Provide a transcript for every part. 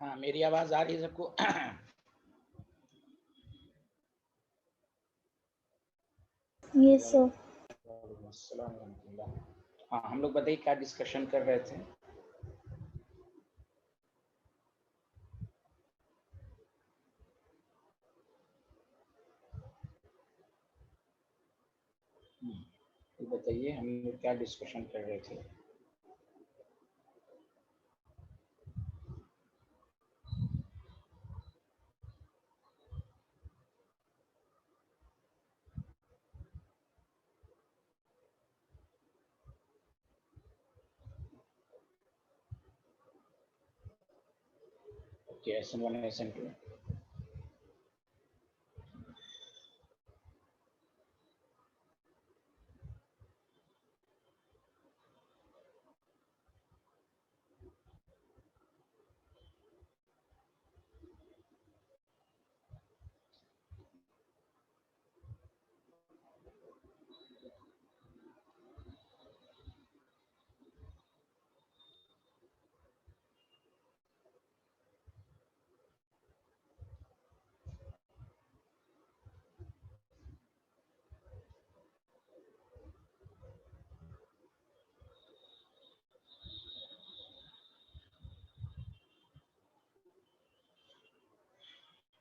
हाँ, मेरी आवाज आ रही है सबको? Yes sir. हाँ, हम लोग बताइए क्या डिस्कशन कर रहे थे? तो बताइए हम लोग क्या डिस्कशन कर रहे थे? Okay, SN1 SN2।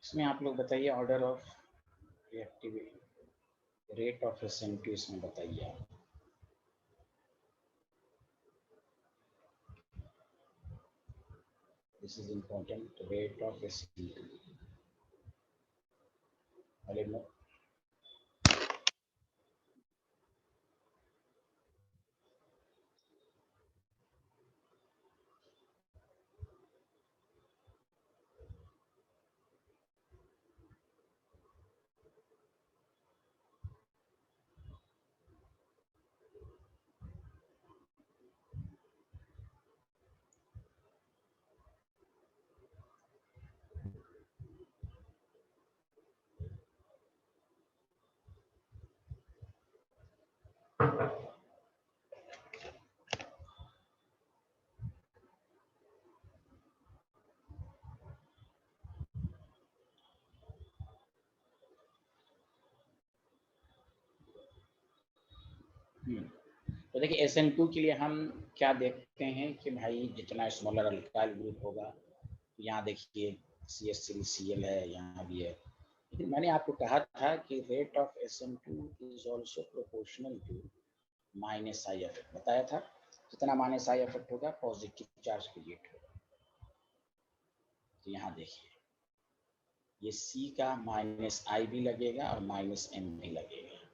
इसमें आप लोग बताइए order of reactivity, rate of SN2 इसमें बताइए आप। This is important, rate of SN2। तो देखिए SN2 के लिए हम क्या देखते हैं कि भाई जितना स्मॉलर अल्काइल ग्रुप होगा, यहाँ देखिए CH3Cl है, यहाँ भी है। लेकिन मैंने आपको कहा था कि rate of SN2 is also proportional to minus I effect, बताया था। जितना माइनस आई इफेक्ट होगा पॉजिटिव चार्ज क्रिएट होगा। तो यहाँ देखिए ये C का माइनस आई भी लगेगा और माइनस M भी लगेगा।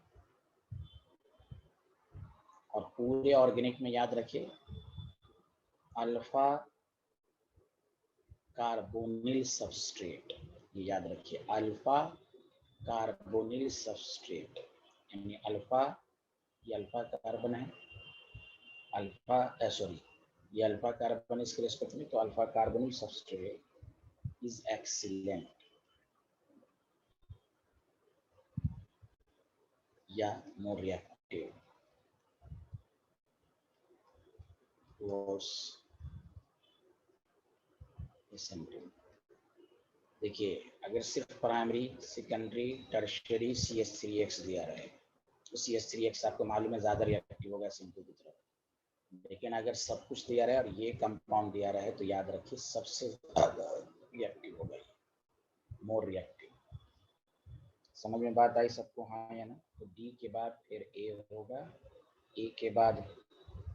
और पूरे ऑर्गेनिक में याद रखिए अल्फा कार्बोनिल सबस्ट्रेट, ये याद रखिए अल्फा कार्बोनिल सबस्ट्रेट, यानी अल्फा, ये अल्फा कार्बन है, अल्फा सॉरी ये अल्फा कार्बन इसके रेस्पेक्ट में, तो alpha carbonyl substrate is excellent या मोर रिएक्टिव टुवर्ड्स SN2। देखिए अगर सिर्फ प्राइमरी, सेकेंडरी, टर्शियरी CH3X दिया रहे तो CH3X आपको मालूम है ज़्यादा रिएक्टिव होगा SN2 की तरफ। लेकिन अगर सब कुछ दिया रहा है और ये कंपाउंड दिया रहा है तो याद रखिए सबसे ज़्यादा रिएक्टिव होगा, मोर रिएक्टिव। समझ में बात आई सबको? हाँ या ना? तो D के बाद फिर A होगा, A के बाद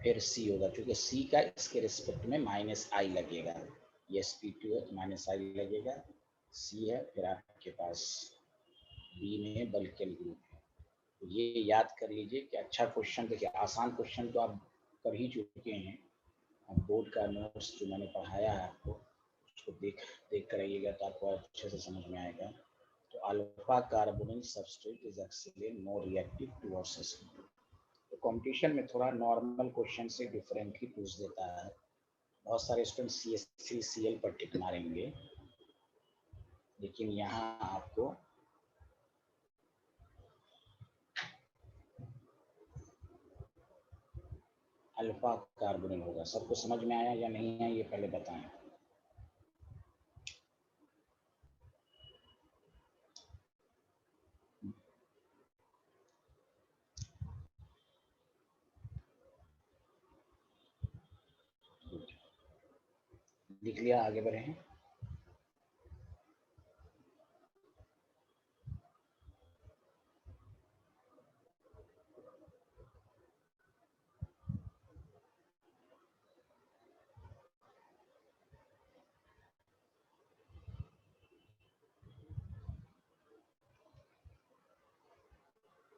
फिर C होगा, क्योंकि C का इसके रिस्पेक्ट में माइनस आई लगेगा। ये sp2 है तो माइनस आई लगेगा। C है, फिर आपके पास B में बल्कल ग्रुप है। तो ये याद कर लीजिए कि अच्छा क्वेश्चन, देखिए आसान क्वेश्चन तो आप कर ही चुके हैं। अब बोर्ड का नोट्स जो मैंने पढ़ाया है आपको उसको देख कर आइएगा तो आपको अच्छे से समझ में आएगा। तो alpha carbonyl substrate is excellent more reactive towards SN2। तो कंपटीशन में थोड़ा नॉर्मल क्वेश्चन से डिफरेंट ही पूछ देता है। बहुत सारे स्टूडेंट CH3Cl पर टिक मारेंगे, लेकिन यहाँ आपको अल्फा कार्बोनिल होगा। सबको समझ में आया या नहीं आया ये पहले बताएं। लिख लिया, आगे बढ़े हैं।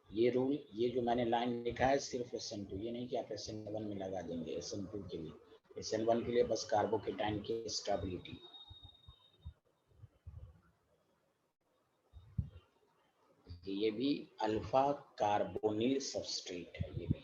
ये रूल, ये जो मैंने लाइन लिखा है सिर्फ SN2, ये नहीं कि आप SN1 में लगा देंगे। SN2 के लिए, SN1 के लिए बस कार्बोकेटाइन की स्टेबिलिटी। ये भी अल्फा कार्बोनिल सबस्ट्रेट है, ये भी।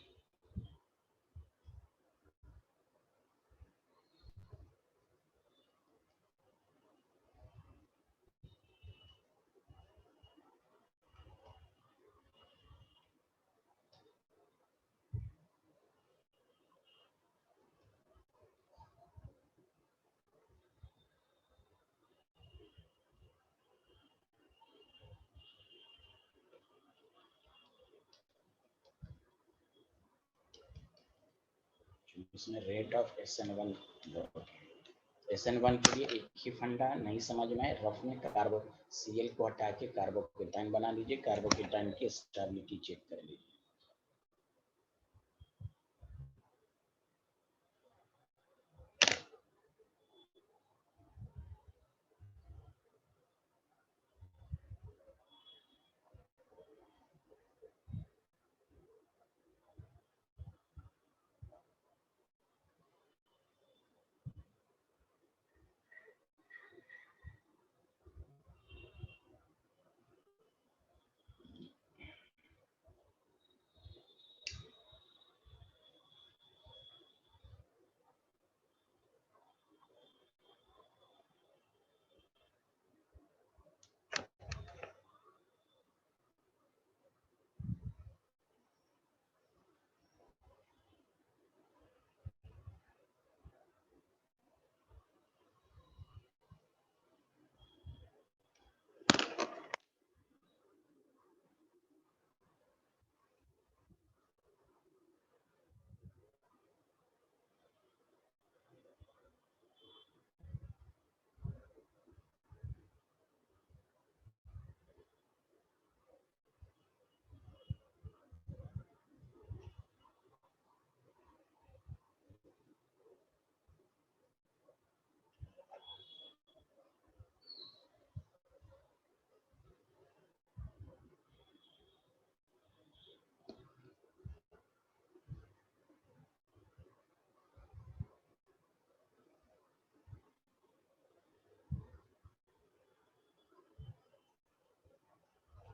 इसमें रेट ऑफ SN1 SN1 के लिए एक ही फंडा, नहीं समझ में रफ में कार्बो Cl को हटा के कार्बोकेटाइन बना लीजिए, कार्बोकेटाइन की स्टेबिलिटी चेक कर लीजिए।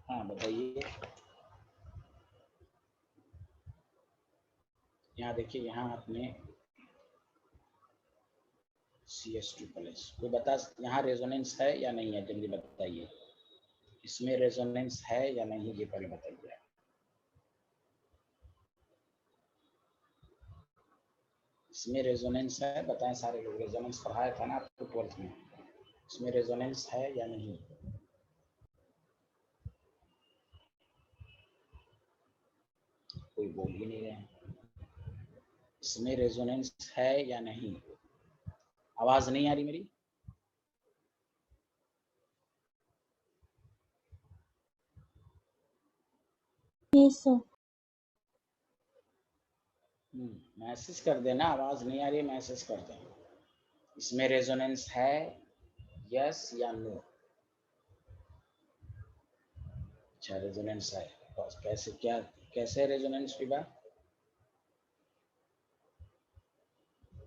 हाँ बताइए। यहाँ देखिए, यहाँ आपने CH2+, वो बता, यहाँ रेजोनेंस है या नहीं है, जल्दी बताइए। इसमें रेजोनेंस है या नहीं, ये पहले बताइए। इसमें रेजोनेंस है, बताएं सारे लोग। रेजोनेंस पढ़ाया था ना आपको 12th में, इसमें रेजोनेंस है या नहीं? कोई बोल ही नहीं रहे हैं। इसमें रेजोनेंस है या नहीं? आवाज नहीं आ रही मेरी? Yes sir. मैसेज कर देना, आवाज नहीं आ रही है, मैसेज कर देना। इसमें रेजोनेंस है, यस या नो? अच्छा, रेजोनेंस है। बस कैसे, क्या कैसे रेजोनेंस की बात?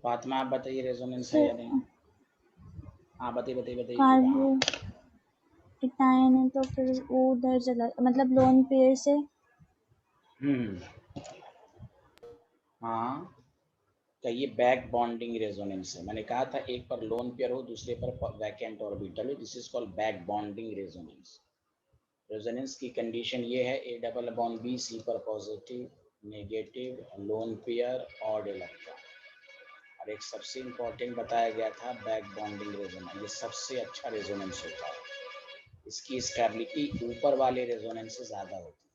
फातिमा आप बताइए, रेजोनेंस है या नहीं? हाँ बताइए बताइए बताइए। कार्बोकेटाइन है तो फिर वो उधर चला, मतलब लोन पेयर से। हाँ, कहिए बैक बॉन्डिंग रेजोनेंस है। मैंने कहा था एक पर लोन पेयर हो, दूसरे पर वैकेंट ऑर्बिटल हो, this is called back bonding resonance. Resonance की कंडीशन ये है, A+B C पर positive, negative, lone pair, odd electron. और एक सबसे इम्पोर्टेंट बताया गया था, बैक बॉन्डिंग रेजोनेंस, ये सबसे अच्छा रेजोनेंस होता है। इसकी स्टेबिलिटी ऊपर वाले रेजोनेंस से ज़्यादा होती है,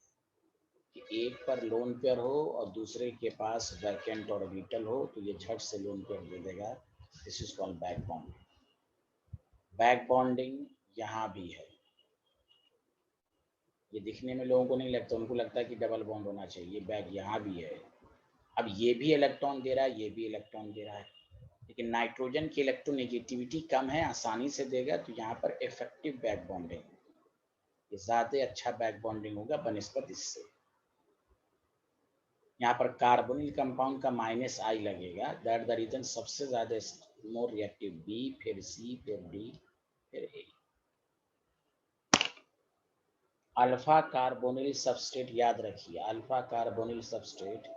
कि एक पर लोन पेयर हो और दूसरे के पास वैकेंट ऑर्बिटल हो, तो ये झट से लोन पेयर दे देगा, this is called back bonding. Back bonding यहाँ भी है, ये दिखने में लोगों को नहीं लगता, उनको लगता है कि डबल बॉन्ड होना चाहिए, ये बैक यहाँ भी है। अब ये भी इलेक्ट्रॉन दे रहा है, ये भी इलेक्ट्रॉन दे रहा है, लेकिन नाइट्रोजन की इलेक्ट्रोनेगेटिविटी कम है, आसानी से देगा, तो यहाँ पर इफेक्टिव बैक बॉन्डिंग, ये ज्यादा अच्छा बैक बॉन्डिंग होगा बनस्पत इससे। यहाँ पर कार्बोनिल कंपाउंड का -I लगेगा, दैट द रीजन सबसे ज्यादा मोर रिएक्टिव बी, फिर सी, फिर डी, फिर ए। अल्फा कार्बोनिल सबस्ट्रेट याद रखिए, alpha carbonyl substrate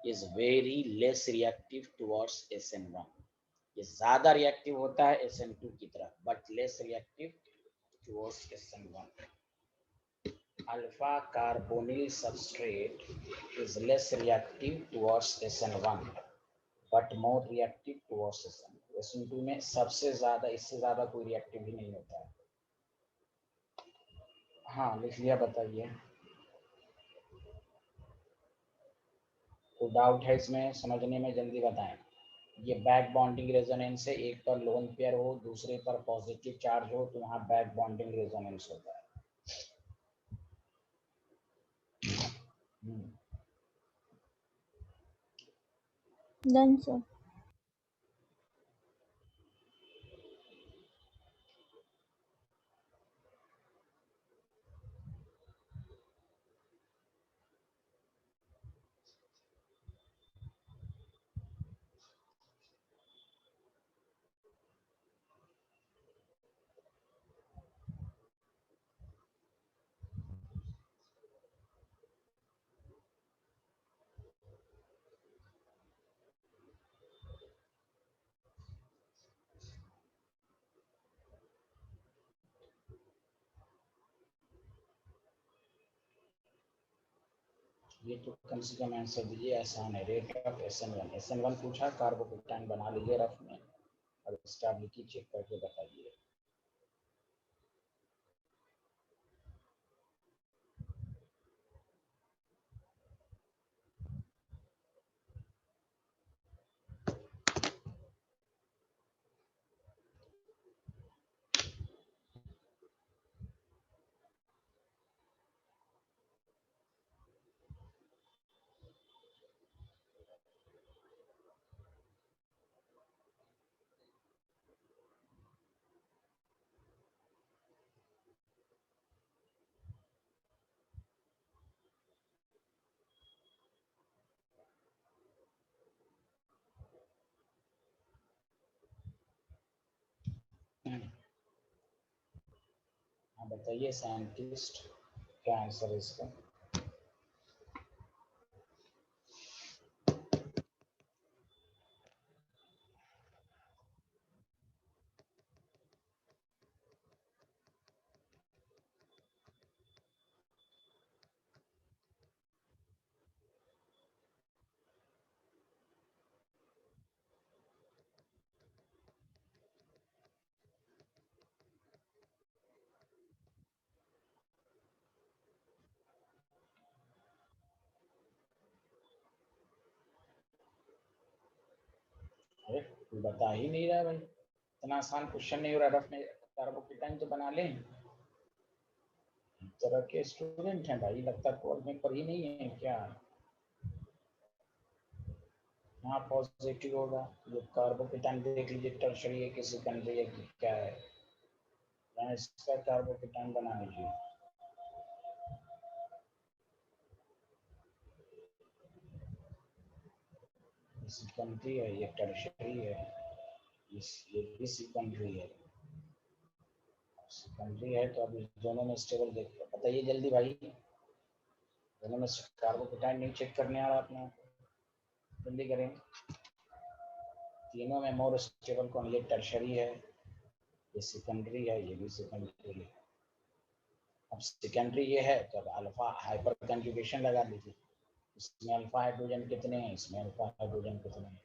is very less reactive towards SN1, ये ज्यादा रिएक्टिव होता है SN2 की तरफ, but less reactive towards SN1। Alpha carbonyl substrate is less reactive towards SN1 but more reactive towards SN2। SN2 में सबसे ज्यादा, इससे ज्यादा कोई रिएक्टिव ही नहीं होता है। हाँ लिख लिया, बताइए तो डाउट है इसमें, समझने में जल्दी बताएं। ये बैक बॉन्डिंग रेजोनेंस है, एक पर लोन पेयर हो, दूसरे पर पॉजिटिव चार्ज हो, तो वहाँ बैक बॉन्डिंग रेजोनेंस होता है। Done sir. ये तो कम से कम आंसर दीजिए, आसान है। रेट ऑफ SN1 पूछा, कार्बोकेटाइन बना लीजिए रफ में, और स्टेबिलिटी चेक करके बताइए। हाँ बताइए साइंटिस्ट, क्या आंसर है इसका? अरे कोई बता ही नहीं रहा भाई, इतना आसान क्वेश्चन नहीं हो रहा, रफ में कार्बोकेटाइन तो बना लें। तरह के स्टूडेंट हैं भाई, लगता है कोर्स में पर ही नहीं है क्या? यहाँ पॉजिटिव होगा, जो कार्बोकेटाइन देख लीजिए, टर्शरी है कि सेकेंडरी है कि क्या है, यहाँ इसका कार्बोकेटाइन बना लीजिए। सेकेंडरी है, ये टर्शरी है, ये भी सेकेंडरी है। सेकेंडरी है तो अब दोनों में स्टेबल देखिए, बताइए जल्दी भाई, दोनों में कार्बोकेटाइन नहीं चेक करने आ रहा अपना, जल्दी करें। तीनों में मोर स्टेबल कौन? ये टर्शरी है, ये सेकेंडरी है, ये भी सेकेंडरी है। अब सेकेंडरी ये है तो अब अल्फा हाइपर कंजुगेशन लगा लीजिए, इसमें अल्फा हाइड्रोजन कितने हैं, इसमें अल्फा हाइड्रोजन कितने हैं,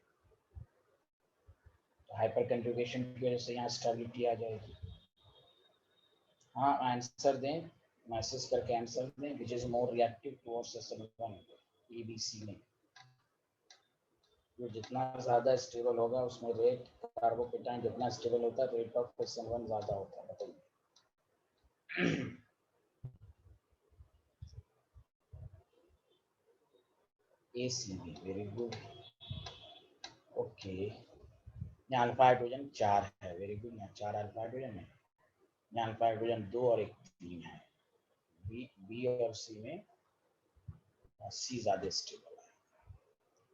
तो हाइपर कंजुगेशन की वजह से यहाँ स्टेबिलिटी आ जाएगी। हाँ आंसर दें, मैसेज करके आंसर दें, which is more reactive towards SN1 ABC में। जो जितना ज़्यादा स्टेबल होगा उसमें रेट, कार्बोकेटाइन जितना स्टेबल होता है रेट ऑफ SN1 ज़्यादा होता है। बताइए ACB, वेरी गुड। ओके, यहाँ अल्फा हाइड्रोजन 4 है, वेरी गुड। यहाँ 4 अल्फा हाइड्रोजन है, यहाँ अल्फा हाइड्रोजन 2 और 1 3 है। बी और सी में सी ज़्यादा स्टेबल है।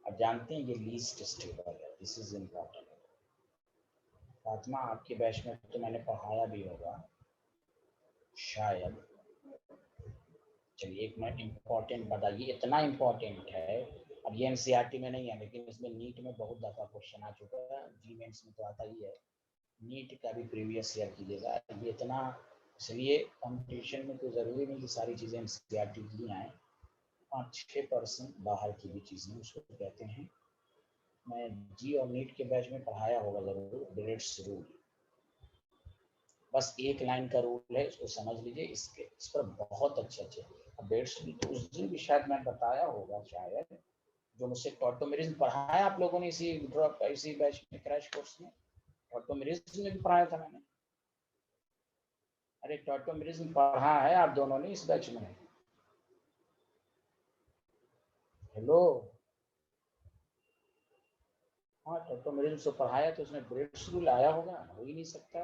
अब जानते हैं ये लीस्ट स्टेबल है, दिस इज इम्पोर्टेंट। फातिमा आपके बैच में तो मैंने पढ़ाया भी होगा शायद। चलिए एक मिनट, इम्पोर्टेंट बताइए, इतना इम्पोर्टेंट है। अब ये एनसीईआरटी में नहीं है लेकिन इसमें नीट में बहुत दफा क्वेश्चन आ चुका है, जी मेंस में तो आता ही है, नीट का भी प्रीवियस ईयर कीजिएगा। ये इतना, इसलिए कंपटीशन में तो जरूरी नहीं कि सारी चीज़ें एनसीईआरटी की आए, 5-6% बाहर की भी चीज़ें उसको कहते हैं। मैं जी और नीट के बैच में पढ़ाया होगा जरूर, ब्रेड्स रूल। बस एक लाइन का रूल है, इसको समझ लीजिए, इस पर बहुत अच्छे ब्रेड्स रूल तो उस दिन भी शायद मैं बताया होगा शायद, जो मुझसे टॉटोमेरिज्म पढ़ाया आप लोगों ने इसी ड्रॉप इसी बैच में क्रैश कोर्स में, टॉटोमेरिज्म में भी पढ़ाया था मैंने। अरे टॉटोमेरिज्म पढ़ा है आप दोनों ने इस बैच में। हेलो, हाँ टॉटोमेरिज्म से पढ़ाया तो उसमें ब्रेड्स रूल आया होगा, हो ही नहीं सकता।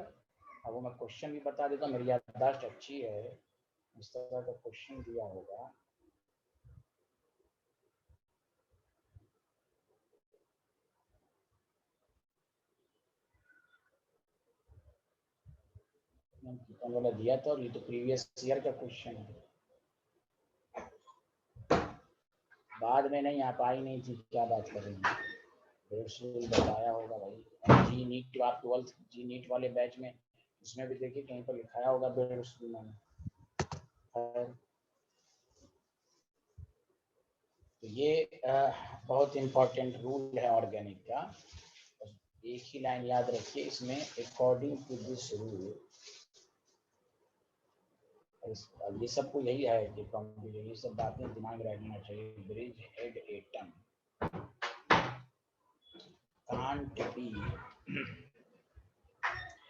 अब वो मैं क्वेश्चन भी बता देता हूँ, मेरी याददाश्त अच्छी है, इस तरह का क्वेश्चन दिया होगा। वाला दिया था और ये तो प्रीवियस ईयर का क्वेश्चन है, बाद में नहीं आ पाई नहीं थी, क्या बात कर रही है, बताया होगा भाई। जी नीट, आप 12th जी नीट वाले बैच में उसमें भी देखिए कहीं पर लिखाया होगा बेरसूल मैंने। तो ये बहुत इम्पोर्टेंट रूल है ऑर्गेनिक का, एक ही लाइन याद रखिए इसमें, अकॉर्डिंग टू दिस रूल। ये सबको यही है कि ये सब बातें दिमाग में रखना चाहिए। Bridge head atom can't be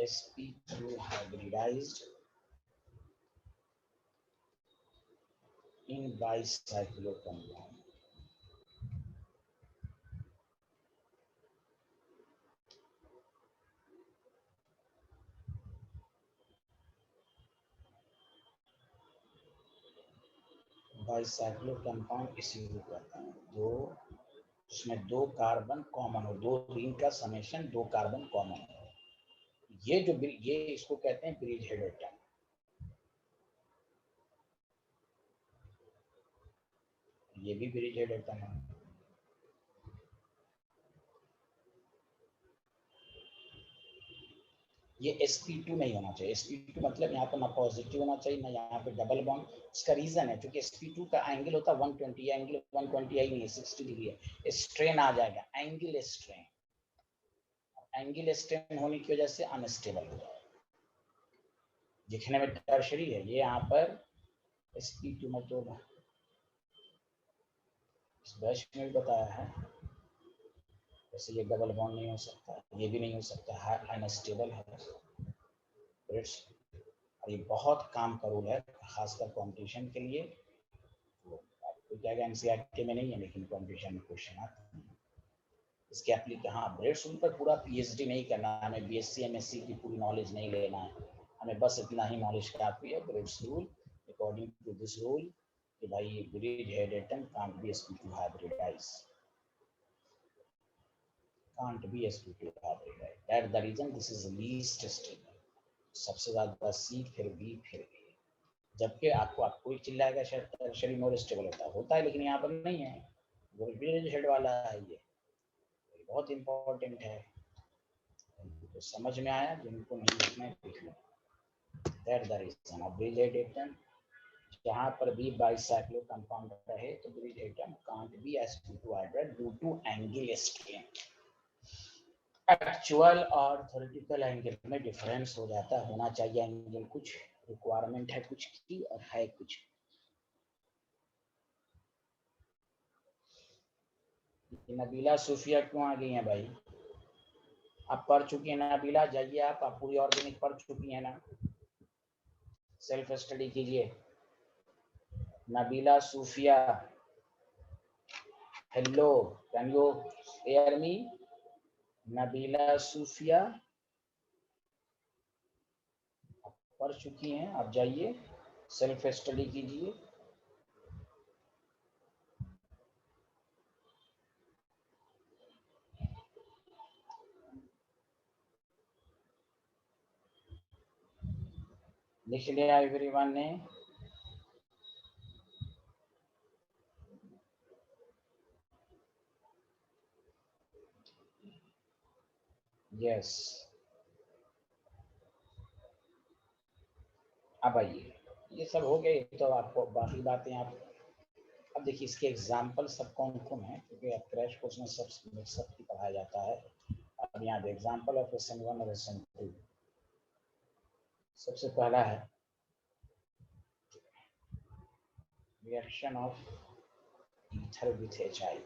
sp2 hybridized in bicyclo compound. Bicyclo compound इसीलिए कहते हैं, दो उसमें दो कार्बन कॉमन हो, दो रिंग का समेशन, दो कार्बन कॉमन हो, ये जो ये इसको कहते हैं ब्रिज हेड एटम। ये भी ब्रिज हेड एटम है। ये sp2 नहीं होना चाहिए, sp2 मतलब यहाँ पर ना पॉजिटिव होना चाहिए ना यहाँ पे डबल बॉन्ड। इसका रीजन है क्योंकि sp2 का एंगल होता है 120, एंगल 120 ही नहीं है, 60 डिग्री है, स्ट्रेन आ जाएगा, एंगल स्ट्रेन, एंगल स्ट्रेन होने की वजह से अनस्टेबल हो जाएगा, दिखने में टर्शरी है। ये यहाँ पर sp2 मतलब इस बैच में भी बताया है, जैसे ये डबल बॉन्ड नहीं हो सकता, ये भी नहीं हो सकता, अनस्टेबल है। और ये बहुत काम का रूल है, खासकर कॉम्पिटिशन के लिए। तो आपको क्या एनसीईआरटी में नहीं है लेकिन कॉम्पिटिशन में क्वेश्चन आते हैं इसके एप्लीकेशन। हाँ ब्रेड्स रूल पर पूरा पीएचडी नहीं करना है, हमें बीएससी एमएससी की पूरी नॉलेज नहीं लेना है, हमें बस इतना ही नॉलेज काफी है। Bredt's rule according to this rule कि भाई bridgehead atom can't be sp2 hybridize, can't be sp2 hybridized, that the reason this is least stable, सबसे ज्यादा सी फिर बी फिर ए। जबकि आपको आपको ही चिल्लाएगा शायद शरीर मोर स्टेबल होता है लेकिन यहाँ पर नहीं है, वो ब्रिज हेड वाला है, ये बहुत इंपॉर्टेंट है। तो समझ में आया, जिनको नहीं लिखना है लिख लो। That the reason of bridgehead atom, जहाँ पर भी बाइसाइक्लो कंपाउंड रहे तो bridge atom can't be sp2 hybrid due to angle strain. Actual और थ्योरेटिकल एंगल में डिफरेंस हो जाता है, होना चाहिए एंगल, कुछ रिक्वायरमेंट है कुछ की और है कुछ। ये नबीला सूफिया क्यों आ गई हैं भाई? आप पढ़ चुकी हैं नबीला, जाइए आप पूरी ऑर्गेनिक पढ़ चुकी हैं ना, सेल्फ स्टडी कीजिए। Nabila Sufiya, hello, can you hear me? Nabila Sufiya पढ़ चुकी हैं, आप जाइए सेल्फ स्टडी कीजिए। लिख लिया एवरीवन ने? यस, अब आइए, ये सब हो गए तो आपको बाकी बातें आप अब देखिए। इसके एग्जाम्पल सब कौन कौन है, क्योंकि अब क्रैश कोर्स में सब मिक्सअप ही पढ़ाया जाता है। अब यहाँ पे एग्जाम्पल ऑफ SN1 और SN2। सबसे पहला है reaction of ether with HI।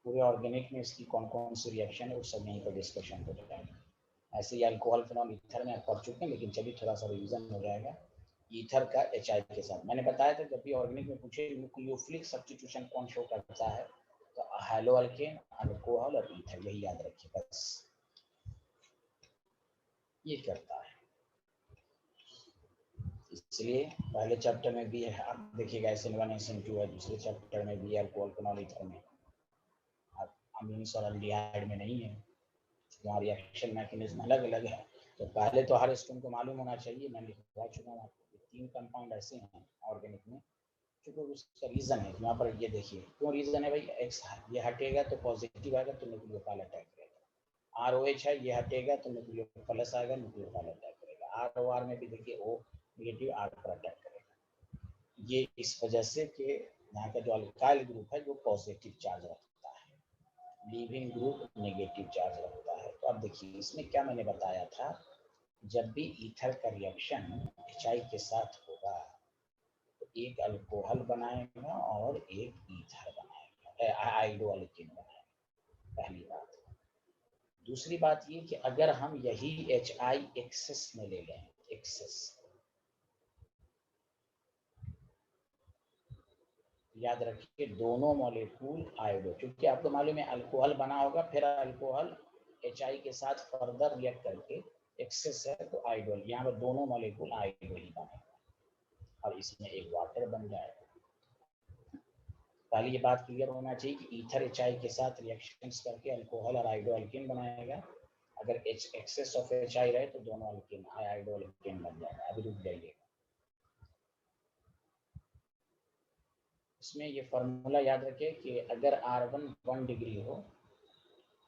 पूरे ऑर्गेनिक में इसकी कौन कौन सी रिएक्शन है वो सब यहीं पर डिस्कशन हो जाएगा। ऐसे ही अल्कोहल फिनॉल ईथर में आप पढ़ चुके हैं, लेकिन चलिए थोड़ा सा रिविजन हो जाएगा। ईथर का HI के साथ मैंने बताया था, जब भी ऑर्गेनिक में पूछे न्यूक्लियोफिलिक सब्स्टिट्यूशन कौन शो करता है, तो हैलो अल्केन, अल्कोहल और ईथर, यही याद रखिए बस, ये करता है। इसलिए पहले चैप्टर में भी है, आप देखिएगा SN1 SN2 है, दूसरे चैप्टर में भी अल्कोहल फिनॉल ईथर में, अमीन्स और एल्डिहाइड में नहीं है। वहाँ रिएक्शन मैकेनिज्म अलग अलग है। तो पहले तो हर स्टूडेंट को मालूम होना चाहिए, मैं लिखवा चुका हूँ आपको, 3 कंपाउंड ऐसे हैं ऑर्गेनिक में, क्योंकि उसका रीजन है। यहाँ पर ये देखिए क्यों रीजन है भाई, एक्स ये हटेगा तो पॉजिटिव आएगा तो न्यूक्लियोफाइल अटैक करेगा। ROH है, ये हटेगा तो न्यूक्लियोफाइल प्लस आएगा, न्यूक्लियोफाइल अटैक करेगा। ROR में भी देखिए O नेगेटिव R पर अटैक करेगा। ये इस वजह से कि यहाँ का जो अल्काइल ग्रुप है वो पॉजिटिव चार्ज रखता है, लीविंग ग्रुप नेगेटिव चार्ज रखता है। तो अब देखिए इसमें क्या मैंने बताया था, जब भी ईथर का रिएक्शन HI के साथ होगा तो एक अल्कोहल बनाएगा और एक ईथर बनाएगा, आइडोअल्केन बनाएगा, पहली बात। दूसरी बात ये कि अगर हम यही HI एक्सेस में ले लें, एक्सेस, याद रखिए दोनों मॉलिक्यूल आयोडो, क्योंकि आपको मालूम है अल्कोहल बना होगा, फिर अल्कोहल HI के साथ फर्दर रिएक्ट करके एक्सेस है तो आयोडो, यहाँ पर दोनों मॉलिक्यूल आयोडो ही बनेगा और इसमें एक वाटर बन जाएगा। पहले ये बात क्लियर होना चाहिए कि ईथर HI के साथ रिएक्शंस करके अल्कोहल और आयोडो अल्केन बनाएगा। अगर एक्सेस ऑफ HI रहे तो दोनों अल्केन आयोडो अल्केन बन जाएगा। अभी रुक जाइए, इसमें ये फॉर्मूला याद रखें कि अगर R1 1 डिग्री हो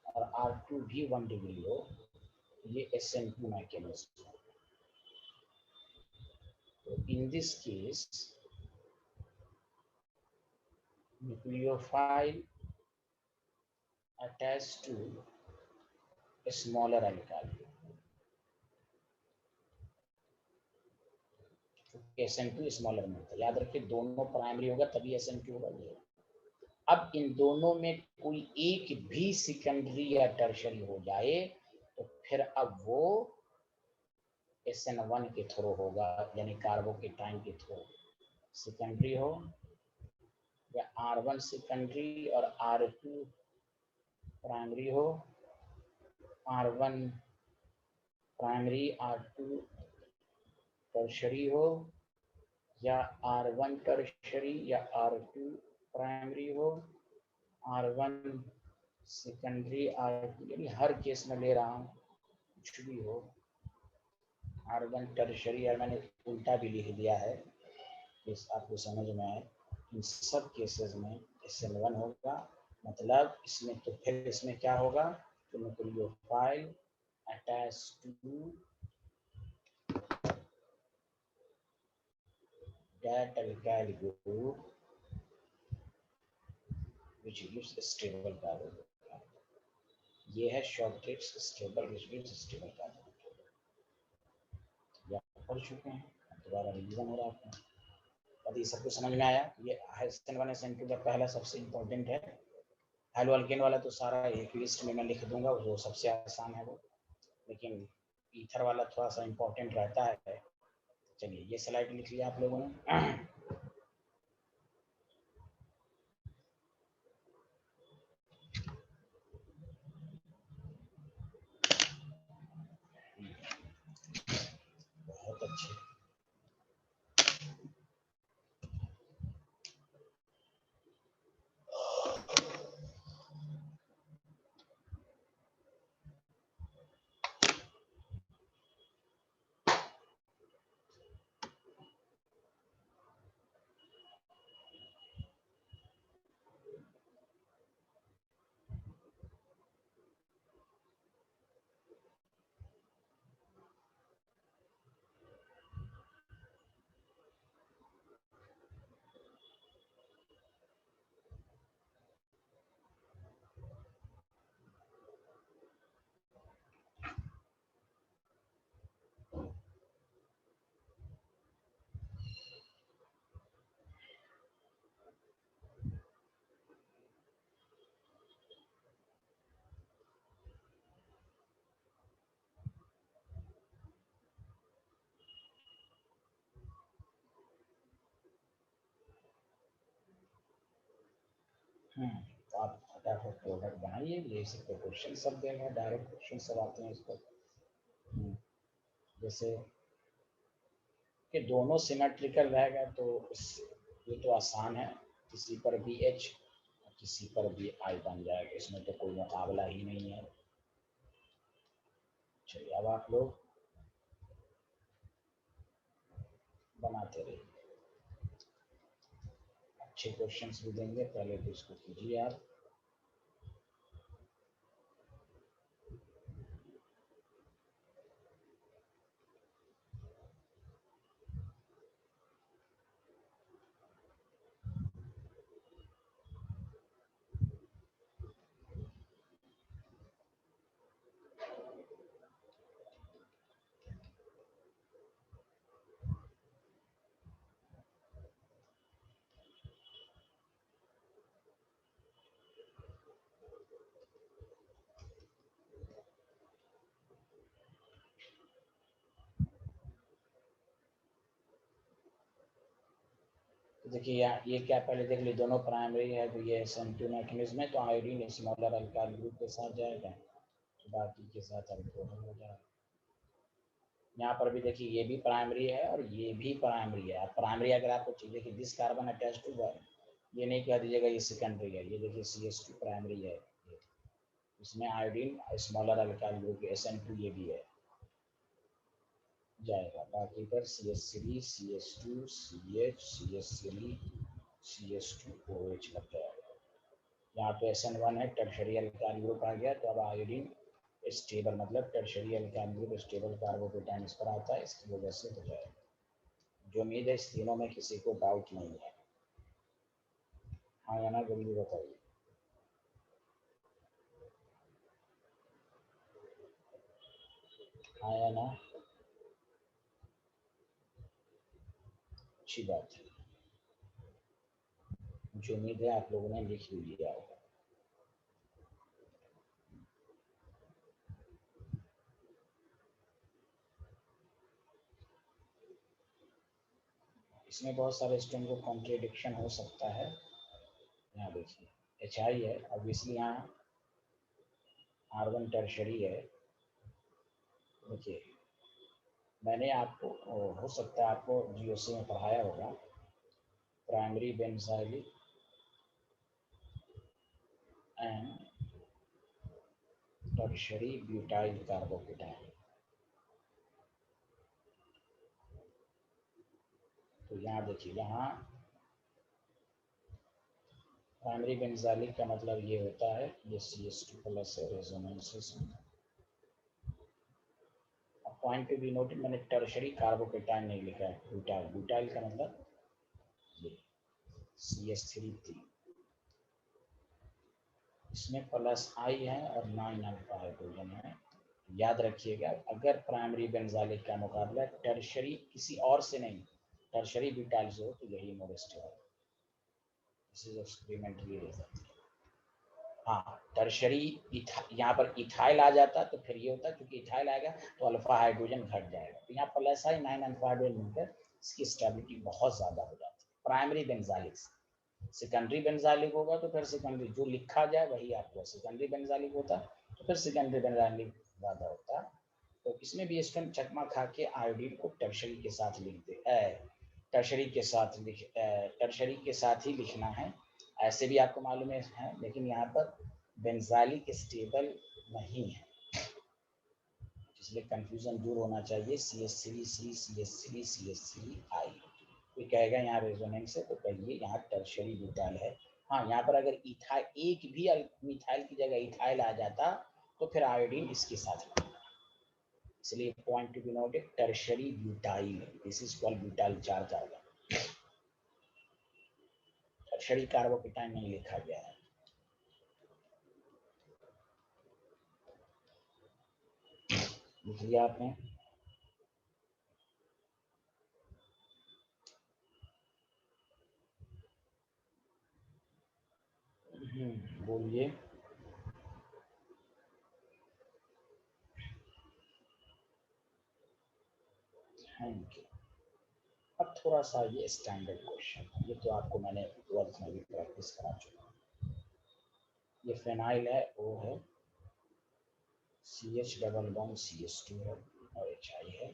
और R2 भी 1 डिग्री हो, ये SN2 मैकेनिज्म है। तो in this case nucleophile attached to a smaller alkali, SN2 smaller में था, याद रखिए दोनों प्राइमरी होगा तभी SN2 होगा। ये अब इन दोनों में कोई एक भी सेकेंडरी या टर्शरी हो जाए तो फिर अब वो SN1 के थ्रू होगा, यानी कार्बोकेटाइन के थ्रू। सेकेंडरी हो या R1 सेकेंडरी और R2 प्राइमरी हो, R1 प्राइमरी R2 टर्शरी हो, या R1 टर्शरी या R2 प्राइमरी हो, R1 सेकेंडरी R2, यानी हर केस में ले रहा हूँ, कुछ भी हो, R1 टर्शरी, या मैंने उल्टा भी लिख दिया है, इस आपको समझ में आए। इन सब केसेस में SN1 होगा, मतलब इसमें तो फिर इसमें क्या होगा, तो nucleophile attach to that alkyl group which gives stable carbon। ये है short trips stable, which gives stable carbon। ये आप पढ़ चुके हैं, दोबारा रिवीजन हो रहा है आपका। अब ये सबको समझ में आया। ये SN1 SN2 का पहला सबसे इम्पोर्टेंट है हेलो अल्केन वाला तो सारा एक लिस्ट में मैं लिख दूंगा, वो सबसे आसान है वो, लेकिन ईथर वाला थोड़ा सा इम्पोर्टेंट रहता है। चलिए ये स्लाइड लिख लिया आप लोगों ने। बहुत अच्छे। तो आप फटाफट प्रोडक्ट बनाइए, ये सब तो क्वेश्चन सब देगा, डायरेक्ट क्वेश्चन सब आते हैं इस पर। जैसे कि दोनों सिमेट्रिकल रहेगा तो ये तो आसान है, किसी पर भी एच किसी पर भी आई बन जाएगा, इसमें तो कोई मुकाबला ही नहीं है। चलिए अब आप लोग बनाते रहिए, अच्छे क्वेश्चंस भी देंगे, पहले तो इसको कीजिए आप। तो देखिए यहाँ ये क्या, पहले देख लीजिए दोनों प्राइमरी है, तो ये SN2 मैकेनिज्म है, तो आयोडीन स्मॉलर अल्काइल ग्रुप के साथ जाएगा, तो बाकी के साथ अल्कोहल हो जाएगा। यहाँ पर भी देखिए ये भी प्राइमरी है और ये भी प्राइमरी है। अब प्राइमरी अगर आपको चाहिए कि this carbon attach to one, ये नहीं कह दीजिएगा ये सेकेंडरी है। ये देखिए CH2 प्राइमरी है, इसमें iodine smaller alkyl group SN2 ये भी है, जाएगा। बाकी पर CH3 CH2 CH CH3 CH2 OH लग जाएगा। यहाँ पे SN1 है, टर्शरी अल्काइल ग्रुप आ गया, तो अब आयोडीन स्टेबल मतलब tertiary alkyl group stable carbocation इस पर आता है, इसकी वजह से हो जाएगा। जो उम्मीद है इस तीनों में किसी को डाउट नहीं है। हाँ या ना जल्दी बताइए। हाँ या ना, अच्छी बात है, मुझे उम्मीद है आप लोगों ने लिख भी लिया होगा। इसमें बहुत सारे स्टूडेंट को कॉन्ट्रेडिक्शन हो सकता है। यहाँ देखिए HI है, ऑब्वियसली यहाँ R1 टर्शरी है। देखिए मैंने आपको, हो सकता है आपको GOC में पढ़ाया होगा, primary benzylic and tertiary butyl carbocation. तो यहाँ देखिए, यहाँ प्राइमरी बेंजाइलिक का मतलब ये होता है, ये CH2 प्लस है रेजोनेंस में। पॉइंट टू बी नोटेड, मैंने टर्शरी कार्बोकेटाइन नहीं लिखा है, ब्यूटाइल। ब्यूटाइल का मतलब ये CH3, इसमें प्लस I है और 9 अल्फा हाइड्रोजन है। याद रखिएगा, अगर प्राइमरी बेंजाइलिक का मुकाबला टर्शरी किसी और से नहीं, टर्शरी ब्यूटाइल से हो, तो यही more stable. This is experimentally result. हाँ, टर्शरी यहाँ पर इथाइल आ जाता तो फिर ये होता, क्योंकि इथाइल आएगा तो अल्फा हाइड्रोजन घट जाएगा, तो यहाँ पर ऐसा ही 9 अल्फा हाइड्रोजन मिलकर इसकी स्टेबिलिटी बहुत ज्यादा हो जाती है प्राइमरी बेंजालिक से। सेकेंडरी बेंजालिक होगा तो फिर सेकेंडरी जो लिखा जाए वही आपको सेकेंडरी बेंजालिक होता, तो फिर सेकेंडरी बेंजालिक ज्यादा होता। तो इसमें भी स्टूडेंट चकमा खा के आयोडीन को टर्शरी के साथ लिखते टर्शरी के साथ ही लिखना है। ऐसे भी आपको मालूम है, लेकिन यहाँ पर बेंजालिक स्टेबल नहीं है, इसलिए कंफ्यूजन दूर होना चाहिए। CH3 कोई कहेगा यहाँ रेजोनेंस है तो कहिए यहाँ टर्शरी ब्यूटाइल है। हाँ, यहाँ पर अगर इथाइल एक भी मिथाइल की जगह इथाइल आ जाता तो फिर आयोडीन इसके साथ लगता, इसलिए point to be noted tertiary butyl, this is called butyl charge आएगा, टर्शरी कार्बोकेटाइन नहीं लिखा गया है। लिख लिया आपने? बोलिए। Thank you. अब थोड़ा सा ये स्टैंडर्ड क्वेश्चन, ये तो आपको मैंने 12th में भी प्रैक्टिस करा चुका हूँ। ये फेनाइल है, O है, CH डबल बॉन्ड CH2 है और HI है।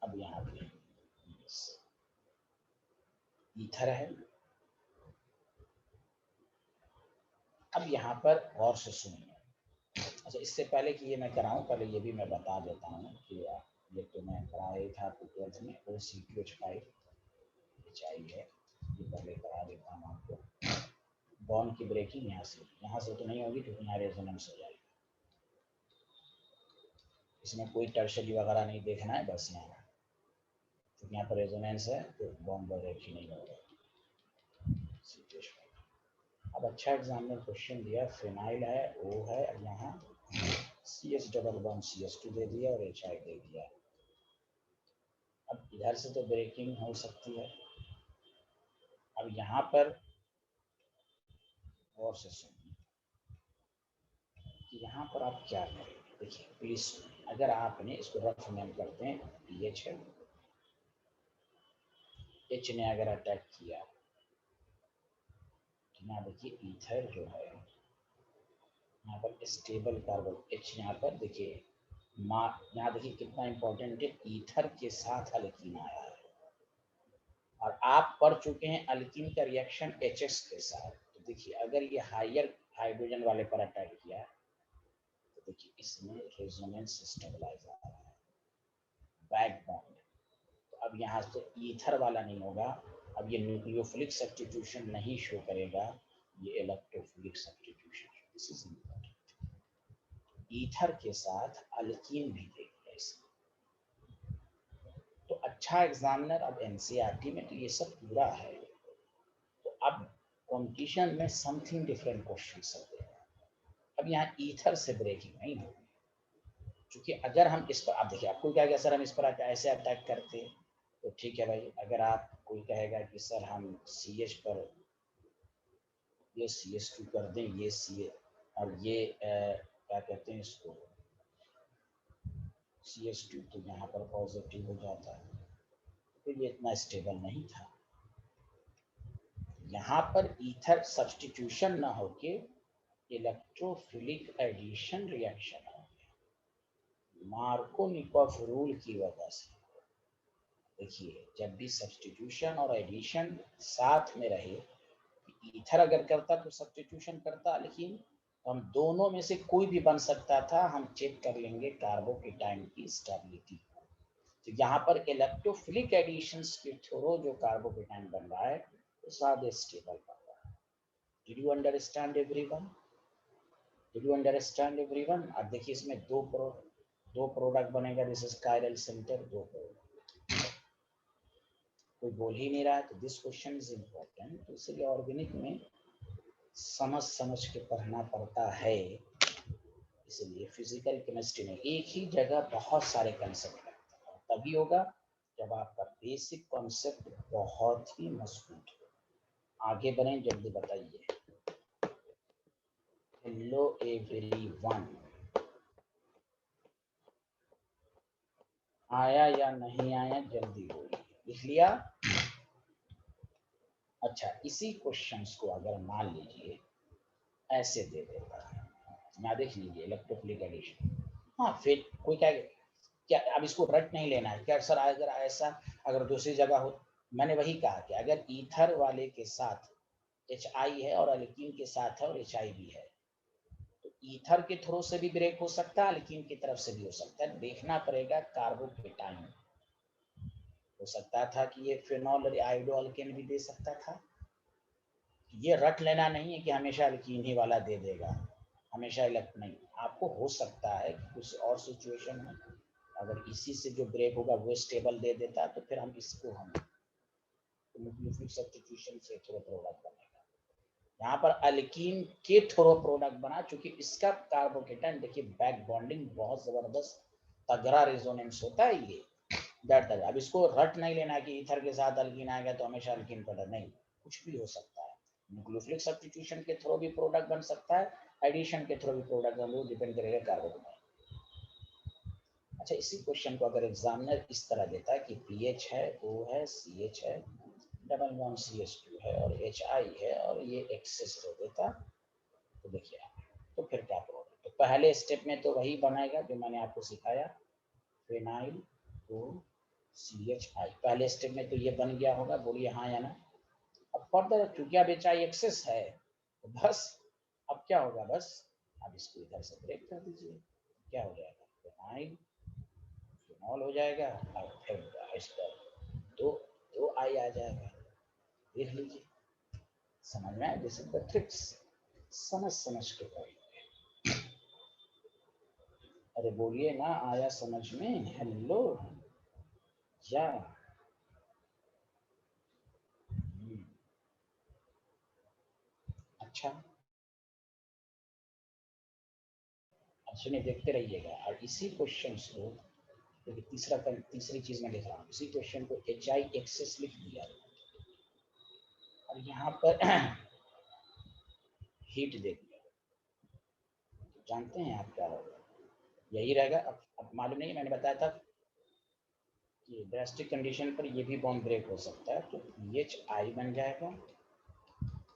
अब यहाँ पे ईथर है। अब यहाँ पर गौर से सुनिए। अच्छा, इससे पहले कि ये मैं कराऊं, पहले ये भी मैं बता देता हूँ कि ये तो मैं कराया ही था 12th में, OC2H5 HI है, ये पहले करा देता हूँ आपको। बॉन्ड की ब्रेकिंग यहाँ से तो नहीं होगी क्योंकि यहाँ रेजोनेंस हो जाएगी, इसमें कोई टर्शरी वगैरह नहीं देखना है, बस यहाँ तो यहाँ पर रेजोनेंस है तो बॉन्ड ब्रेक ही नहीं होगा। अब अच्छा एग्जामिनर क्वेश्चन दिया, फिनाइल है, O है, अब यहाँ CH डबल बॉन्ड CH2 दे दिया और HI दे दिया। अब इधर से तो ब्रेकिंग हो सकती है। अब यहाँ पर और से सुनिए कि यहाँ पर आप क्या करें। देखिए प्लीज, अगर आपने इसको रफ नेम करते हैं, पीएच है, H ने अगर अटैक किया तो यहाँ देखिए ईथर जो है यहाँ पर स्टेबल कार्बन, H यहाँ पर देखिए यहाँ देखिए कितना इंपॉर्टेंट है, ईथर के साथ अल्कीन आया है और आप पढ़ चुके हैं अल्कीन का रिएक्शन HX के साथ। तो देखिए अगर ये हायर हाइड्रोजन वाले पर अटैक किया तो देखिए इसमें रेजोनेंस स्टेबलाइज आ रहा है, बैक बॉन्ड। तो अब यहाँ से ईथर वाला नहीं होगा, अब ये न्यूक्लियोफिलिक सब्स्टिट्यूशन नहीं शो करेगा, ये electrophilic substitution. This is important. Ether के साथ अल्कीन भी देखिए इसमें। तो अच्छा एग्जामिनर अब एनसीईआरटी में तो ये सब पूरा है, तो अब कॉम्पिटिशन में समथिंग डिफरेंट क्वेश्चन सकते हैं। अब यहाँ ईथर से ब्रेकिंग नहीं होगी, क्योंकि अगर हम इस पर, आप देखिए आपको क्या क्या सर हम इस पर ऐसे अटैक करते हैं, तो ठीक है भाई, अगर आप कोई कहेगा कि सर हम CH पर ये CH2 कर दें, ये CH और ये क्या कहते हैं इसको CH2, तो यहाँ पर पॉजिटिव हो जाता है, तो ये इतना स्टेबल नहीं था। यहाँ पर ईथर सब्स्टिट्यूशन ना होके इलेक्ट्रोफिलिक एडिशन रिएक्शन हो गया मार्कोनिकॉफ रूल की वजह से। देखिए जब भी सब्स्टिट्यूशन और एडिशन साथ में रहे, ईथर अगर करता तो सब्स्टिट्यूशन करता, लेकिन हम दोनों में से कोई भी बन सकता था, हम चेक कर लेंगे कार्बोकेटाइन की स्टेबिलिटी। तो यहाँ पर इलेक्ट्रोफिलिक एडिशंस के थ्रू जो कार्बोकेटाइन बन रहा है वो ज्यादा स्टेबल बन रहा है। Did you understand everyone? Did you understand everyone? अब देखिए इसमें दो प्रोडक्ट बनेगा, दिस इज कायरल सेंटर, दो प्रोडक्ट, कोई बोल ही नहीं रहा है, तो दिस क्वेश्चन इज इम्पोर्टेंट। तो इसलिए ऑर्गेनिक में समझ के पढ़ना पड़ता है, इसलिए फिजिकल केमिस्ट्री में एक ही जगह बहुत सारे कंसेप्ट लगते हैं, तभी होगा जब आपका बेसिक कॉन्सेप्ट बहुत ही मजबूत हो। आगे बढ़ें, जल्दी बताइए। हेलो एवरीवन, आया या नहीं आया, जल्दी बोलिए। लिख लिया? अच्छा, इसी क्वेश्चंस को अगर मान लीजिए ऐसे दे देता है, यहाँ देख लीजिए, इलेक्ट्रोफिलिक एडिशन। हाँ, फिर कोई क्या अब इसको रट नहीं लेना है क्या सर? अगर ऐसा अगर दूसरी जगह हो, मैंने वही कहा कि अगर ईथर वाले के साथ HI है और एल्कीन के साथ है और HI भी है, तो ईथर के थ्रू से भी ब्रेक हो सकता है, एल्कीन की तरफ से भी हो सकता है। देखना पड़ेगा कार्बोकेटाइन। हो सकता था कि ये फिनॉल और आयोडो अल्केन भी दे सकता था। ये रट लेना नहीं है कि हमेशा एल्कीन ही वाला दे देगा, हमेशा इलेक्ट नहीं। आपको हो सकता है कि कुछ और सिचुएशन में अगर इसी से जो ब्रेक होगा वो स्टेबल दे देता, तो फिर हम इसको हम न्यूक्लियोफिलिक सब्स्टिट्यूशन से थोड़ा प्रोडक्ट बनेगा। यहाँ पर अल्कीन के थोड़ा प्रोडक्ट बना, चूंकि इसका कार्बोकेटाइन देखिए बैक बॉन्डिंग बहुत जबरदस्त तगड़ा रेजोनेंस होता है ये दैट। अब इसको रट नहीं लेना कि ईथर के साथ अल्कीन आएगा तो हमेशा अल्कीन प्रोडक्ट, नहीं, कुछ भी हो सकता है। न्यूक्लियोफिलिक सब्स्टिट्यूशन के थ्रू भी प्रोडक्ट बन सकता है, एडिशन के थ्रू भी प्रोडक्ट बन, वो डिपेंड करेगा कार्बोकेटाइन। अच्छा, इसी क्वेश्चन को अगर एग्जामिनर इस तरह देता है कि पीएच है, ओ है, CH है, डबल बॉन्ड CH2 है और HI है और ये एक्सेस दे देता, तो देखिए तो फिर क्या प्रोडक्ट। तो पहले स्टेप में तो वही बनाएगा जो मैंने आपको सिखाया, फिनाइल टू CHI। पहले स्टेप में तो ये बन गया होगा, बोलिए हाँ या ना। अब फर्दर चूंकि अब HI एक्सेस है, तो बस अब क्या होगा, बस अब इसको इधर से ब्रेक कर दीजिए, क्या हो जाएगा, फिनाइल फिनॉल हो जाएगा और फिर इस पर दो आई आ जाएगा। देख लीजिए, समझ में आया? दिस इज द ट्रिक्स, समझ के करिए। अरे बोलिए ना, आया समझ में? हेलो या अच्छा, अब सुनिए, देखते रहिएगा। और इसी क्वेश्चन को देखिए, तीसरी चीज में लिख रहा हूँ, इसी क्वेश्चन को HI एक्सेस लिख दिया और यहाँ पर हीट दे दिया, जानते हैं आप क्या होगा, यही रहेगा। अब मालूम नहीं, मैंने बताया था कि ड्रास्टिक कंडीशन पर ये भी बॉन्ड ब्रेक हो सकता है, तो HI बन जाएगा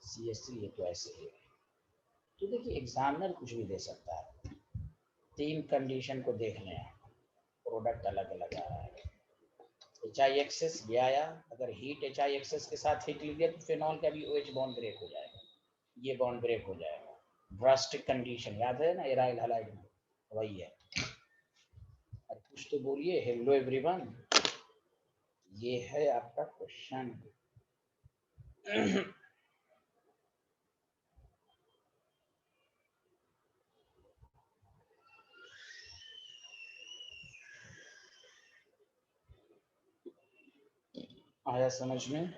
CH3, ये तो ऐसे ही है। तो देखिए, एग्जामिनर कुछ भी दे सकता है, तीन कंडीशन को देख लें, प्रोडक्ट अलग अलग आ रहा है। HI एक्सेस ये आया, अगर हीट HI एक्सेस के साथ हीट लीजिए तो फिनॉल का भी OH बॉन्ड ब्रेक हो जाएगा, ये बॉन्ड ब्रेक हो जाएगा। ड्रास्टिक कंडीशन याद है ना, एराइल हैलाइड में वही है। अब कुछ तो बोलिए। हेलो एवरीवन, ये है आपका क्वेश्चन। आया समझ में?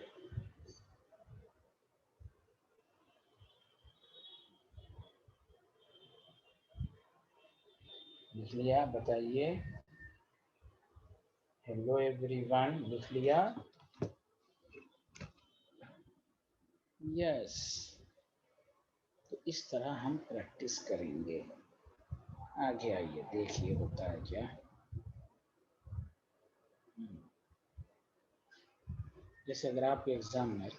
लिख लिया? बताइए। हेलो एवरीवन, लिख लिया? यस। तो इस तरह हम प्रैक्टिस करेंगे। आगे आइए, देखिए होता है क्या। जैसे अगर आपके एग्जाम में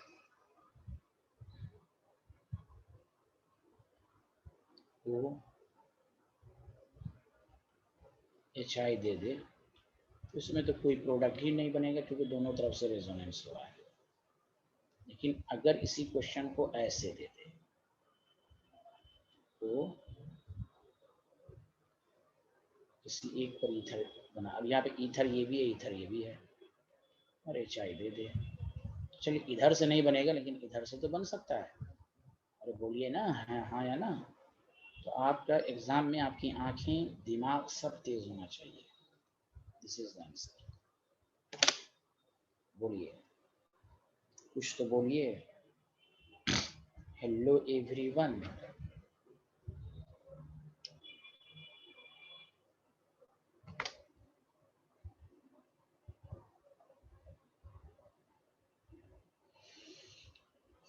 वो HI दे दे, उसमें तो कोई प्रोडक्ट ही नहीं बनेगा क्योंकि दोनों तरफ से रेजोनेंस हो रहा है। लेकिन अगर इसी क्वेश्चन को ऐसे दे दे तो किसी एक पर ईथर बना, अब यहाँ पे ईथर ये भी है, ईथर ये भी है और HI दे दे, चलिए इधर से नहीं बनेगा लेकिन इधर से तो बन सकता है। अरे बोलिए ना, हाँ हाँ या ना। तो आपका एग्जाम में आपकी आंखें दिमाग सब तेज होना चाहिए। This is the answer. बोलिए, कुछ तो बोलिए। Hello everyone,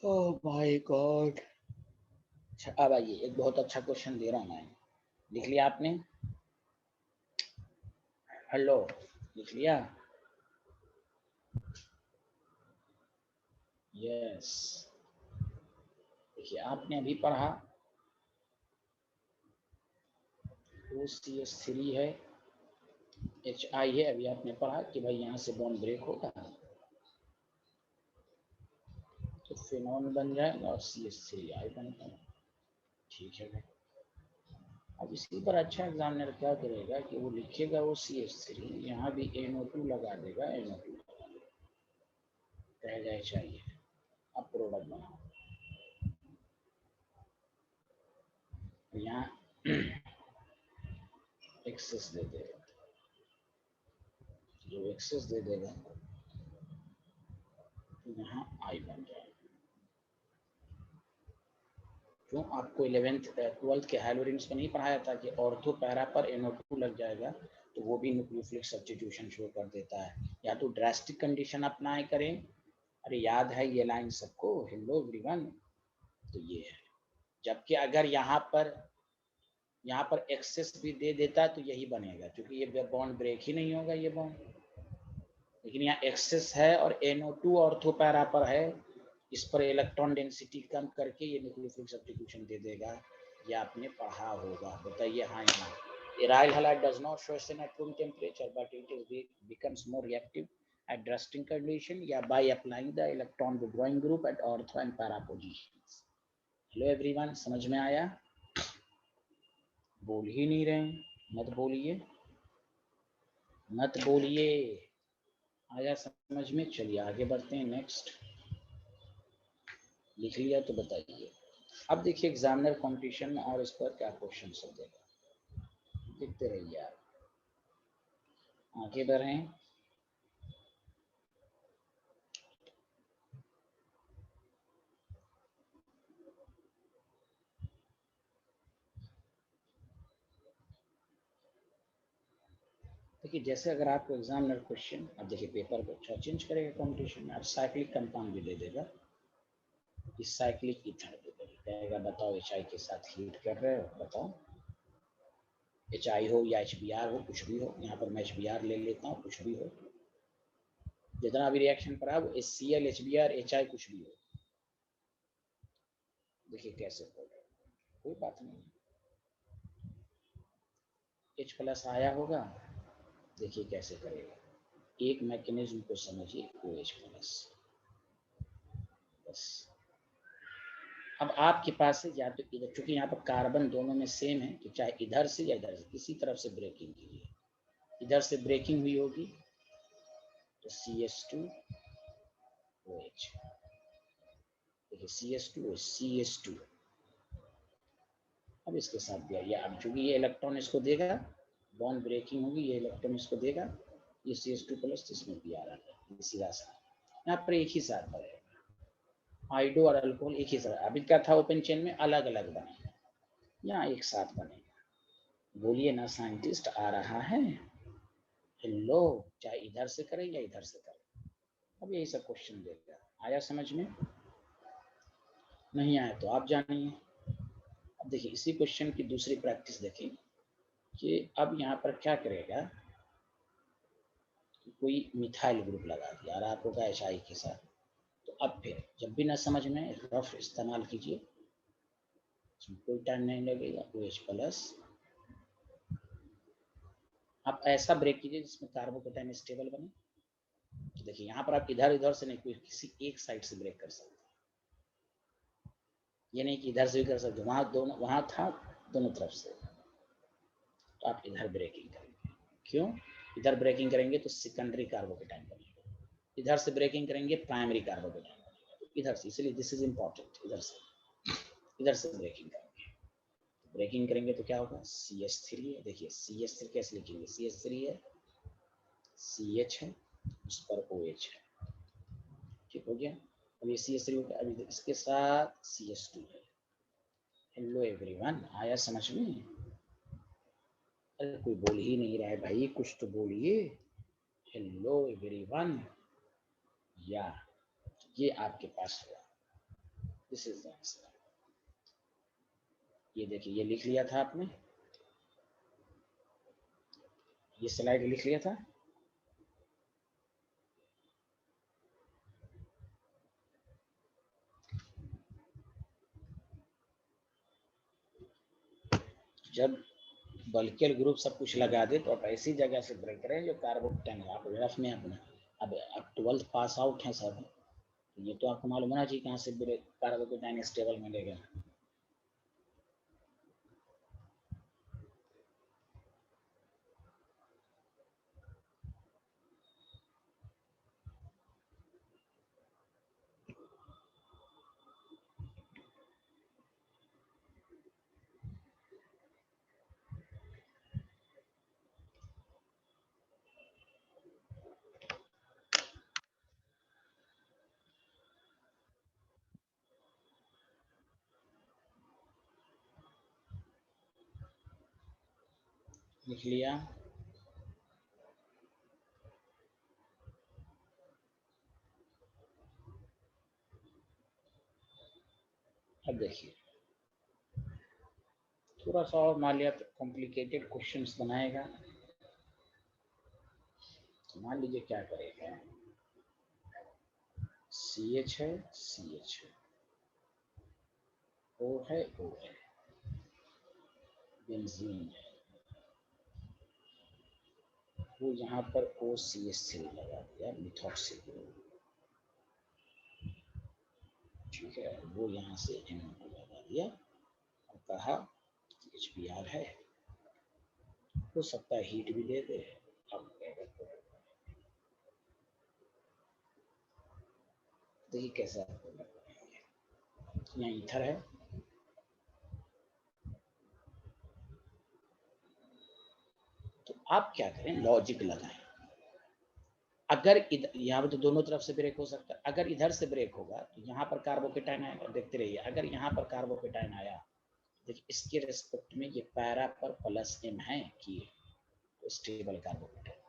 oh my God. अच्छा अब आइए, एक बहुत अच्छा क्वेश्चन दे रहा हूँ मैं, लिख लिया आपने? हेलो, लिख लिया? यस। देखिए आपने अभी पढ़ा OCH3 है, HI है, अभी आपने पढ़ा कि भाई यहाँ से बॉन्ड ब्रेक होगा तो फिनॉल बन जाएगा और CH3I बनता है। ठीक है भाई। अब इसके ऊपर अच्छा एग्जामिनर क्या करेगा कि वो लिखेगा वो CH3, यहाँ भी NO2 लगा देगा, NO2 रह जाए चाहिए। अब प्रोडक्ट बनाओ, यहाँ एक्सेस दे देगा, जो एक्सेस दे देगा तो यहाँ I बन जाएगा। क्यों आपको 11th 12th के हेलोरिंग्स में नहीं पढ़ाया था कि ऑर्थो पैरा पर NO2 लग जाएगा तो वो भी न्यूक्लियोफिलिक सब्स्टिट्यूशन शो कर देता है, या तो ड्रास्टिक कंडीशन अप्लाई करें। अरे याद है ये लाइन सबको? हेलो एवरीवन, तो ये है। जबकि अगर यहाँ पर एक्सेस भी दे देता तो यही बनेगा, क्योंकि ये बॉन्ड ब्रेक ही नहीं होगा ये बॉन्ड, लेकिन यहाँ एक्सेस है और NO2 ऑर्थो पैरा पर है, इस पर इलेक्ट्रॉन डेंसिटी कम करके ये न्यूक्लियोफिलिक सब्स्टिट्यूशन दे देगा। ये आपने पढ़ा होगा, बताइए हाँ या ना? Aryl halide does not show at room temperature, but it becomes more reactive at drastic condition, या by applying the electron withdrawing group at ortho and para positions. Hello everyone, समझ में आया? बोल ही नहीं रहे, मत बोलिए, मत बोलिए, आया समझ में? चलिए आगे बढ़ते हैं। नेक्स्ट लिख लिया तो बताइए। अब देखिए एग्जामिनर कंपटीशन में और इस पर क्या क्वेश्चन सब देगा, देखते रहिए आप, आगे बढ़ें। देखिए जैसे अगर आपको एग्जामिनर क्वेश्चन, अब देखिए पेपर को अच्छा चेंज करेगा कंपटीशन में, अब साइक्लिक कंपाउंड भी दे देगा, इस साइक्लिक ईथर दे देगा, कहेगा बताओ HI के साथ हीट कर रहे हो, बताओ HI हो या HBr हो, कुछ भी हो, यहाँ पर मैं HBr ले लेता हूँ, कुछ भी हो, जितना भी रिएक्शन पड़ा वो HCl HBr HI कुछ भी हो, देखिए कैसे होगा, कोई बात नहीं। H+ आया होगा, देखिए कैसे करेगा, एक मैकेनिज्म को समझिए, OH+, बस। अब आपके पास है या तो इधर, चूंकि यहाँ पर कार्बन दोनों में सेम है, तो चाहे इधर से या इधर से किसी तरफ से ब्रेकिंग कीजिए, इधर से ब्रेकिंग हुई होगी तो CH2OH, देखिए CH2 अब इसके साथ दिया, या अब चूंकि ये इलेक्ट्रॉन इसको देगा, बॉन्ड ब्रेकिंग होगी, ये इलेक्ट्रॉन इसको देगा, ये CH2+ इसमें भी आ रहा है, सीधा सा यहाँ पर एक ही साथ बढ़ेगा, हाइड्रो और अल्कोहल एक ही साथ, अभी क्या था ओपन चेन में अलग अलग बनेगा, यहाँ एक साथ बनेगा। बोलिए ना साइंटिस्ट, आ रहा है? हेलो, चाहे इधर से करें या इधर से करें, अब यही सब क्वेश्चन देगा, आया समझ में? नहीं आया तो आप जानिए। अब देखिए इसी क्वेश्चन की दूसरी प्रैक्टिस देखें कि अब यहाँ पर क्या करेगा, कोई मिथाइल ग्रुप लगा दिया और आपको कहा HI के साथ, तो अब फिर जब भी ना समझ में, रफ इस्तेमाल कीजिए, कोई टाइम नहीं लगेगा, OH+, आप ऐसा ब्रेक कीजिए जिसमें कार्बोकेटाइन स्टेबल बने, तो देखिए यहाँ पर आप इधर उधर से नहीं, कोई किसी एक साइड से ब्रेक कर सकते, ये नहीं कि इधर से भी कर सकते, वहां दोनों, वहां था दोनों तरफ से, तो आप इधर ब्रेकिंग करेंगे। क्यों इधर ब्रेकिंग करेंगे? तो सेकेंडरी कार्बोकेटाइन बनेगा, इधर से ब्रेकिंग करेंगे प्राइमरी कार्बोकेटाइन बनेगा, इधर से, इसलिए दिस इज इंपॉर्टेंट, इधर से ब्रेकिंग करेंगे, ब्रेकिंग करेंगे तो क्या होगा, CH3 है, देखिए CH3 कैसे लिखेंगे, CH3 है, CH है, उस पर OH है, ठीक हो गया। अब ये CH3 हो गया, अभी इसके साथ CH2 है। हेलो एवरीवन, आया समझ में? अरे कोई बोल ही नहीं रहा है भाई, कुछ तो बोलिए। हेलो एवरीवन, या ये आपके पास हुआ, दिस इज द आंसर। ये देखिए, ये लिख लिया था आपने, ये स्लाइड लिख लिया था। जब बल्कियल ग्रुप सब कुछ लगा दे तो आप ऐसी जगह से ब्रेक करें जो कार्बोकेटाइन आप रफ में अपने, अब 12th पास आउट हैं सब, ये तो आपको मालूम होना चाहिए कहाँ से कार्बोकेटाइन स्टेबल मिलेगा। लिख लिया। अब देखिए थोड़ा सा और मान लिया कॉम्प्लिकेटेड क्वेश्चंस बनाएगा। तो मान लीजिए क्या करेगा, CH है, CH है, O है, O है, बेंजीन है, वो यहाँ पर OCH3 लगा दिया, मिथॉक्सिल, ठीक है, वो यहाँ से NO2 लगा दिया और कहा HBr है, हो सकता है हीट भी दे दे। अब देखिए कैसे आपको यहाँ ईथर है, तो आप क्या करें, लॉजिक लगाएं। अगर यहाँ पे तो दोनों तरफ से ब्रेक हो सकता है, अगर इधर से ब्रेक होगा तो यहाँ पर कार्बोकेटाइन आएगा, देखते रहिए। अगर यहाँ पर कार्बोकेटाइन आया, देखिए इसके रेस्पेक्ट में ये पैरा पर +M है कि तो स्टेबल कार्बोकेटाइन।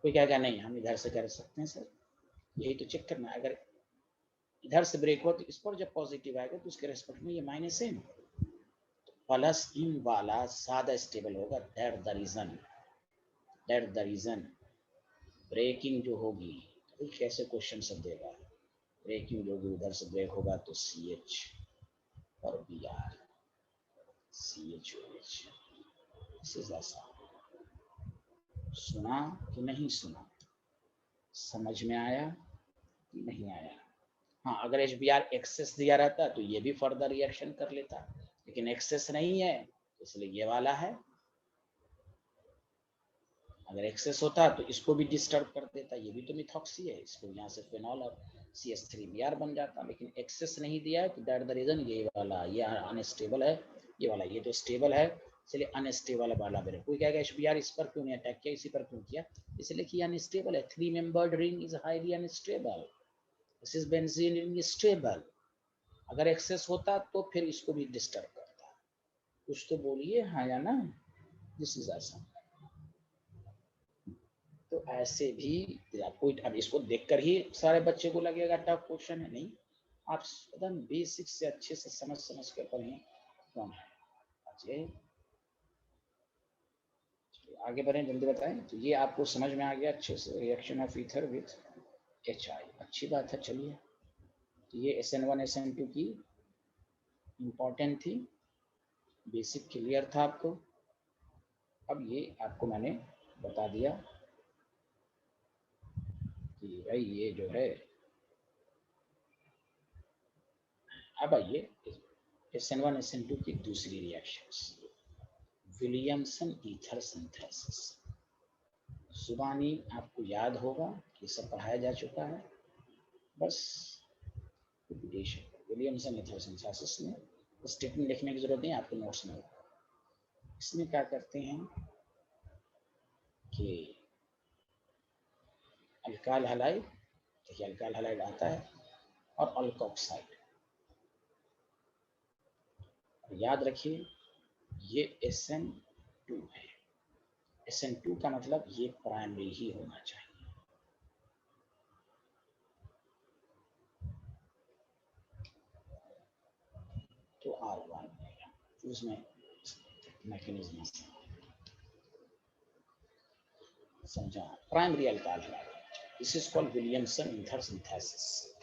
कोई कहेगा नहीं हम इधर से कर सकते हैं सर, यही तो चेक करना है। अगर इधर से ब्रेक हो तो इस पर जब पॉजिटिव आएगा तो उसके रेस्पेक्ट में ये -M, +M वाला ज्यादा स्टेबल होगा। दैट द रीजन ब्रेकिंग जो होगी, तो कैसे क्वेश्चन सब देगा, ब्रेकिंग जो होगी उधर से ब्रेक होगा तो CH और Br, CHOH। ऐसा सुना कि नहीं सुना, समझ में आया कि नहीं आया? हाँ, अगर HBr एक्सेस दिया रहता तो ये भी फर्दर रिएक्शन कर लेता, लेकिन एक्सेस नहीं है इसलिए ये वाला है। अगर एक्सेस होता तो इसको भी डिस्टर्ब कर देता, ये भी तो मिथॉक्सी है, इसको यहाँ से फेनॉल और CH3Br बन जाता, लेकिन एक्सेस नहीं दिया है तो दैट द रीजन ये वाला, ये अनस्टेबल है, ये वाला, ये तो स्टेबल है इसलिए अनस्टेबल वाला ब्रेक। कोई कहेगा HBr इस पर क्यों नहीं अटैक किया, इसी पर क्यों किया, इसलिए कि अनस्टेबल है। 3 membered ring is highly unstable, this is benzene ring is stable. अगर एक्सेस होता तो फिर इसको भी डिस्टर्ब करता। कुछ तो बोलिए हाँ या ना, दिस इज आसान। तो ऐसे भी आपको, अब इसको देखकर ही सारे बच्चे को लगेगा टफ क्वेश्चन है, नहीं, आप एकदम बेसिक से अच्छे से समझ कर पढ़ें कौन है। अच्छा आगे बढ़ें, जल्दी बताएं। तो ये आपको समझ में आ गया अच्छे से, reaction of ether with HI, अच्छी बात है। चलिए तो ये SN1 SN2 की इम्पोर्टेंट थी, बेसिक क्लियर था आपको। अब ये आपको मैंने बता दिया कि भाई ये जो है, अब आइए SN1 SN2 की दूसरी रिएक्शंस, विलियमसन ईथर सिंथेसिस। जुबानी आपको याद होगा, ये सब पढ़ाया जा चुका है, बस रिपीटेशन। विलियमसन ईथर सिंथेसिस में स्टेटमेंट लिखने की जरूरत नहीं, आपके नोट्स में होगा। इसमें क्या करते हैं कि अल्काइल हैलाइड, देखिए अल्काइल हैलाइड आता है, और अल्कोक्साइड, याद रखिए ये SN2 है। SN2 का मतलब ये प्राइमरी ही होना चाहिए। R1 बनेगा, उसमें मैकेनिज्म समझा। Primary alkyl halide, this is called Williamson ether synthesis.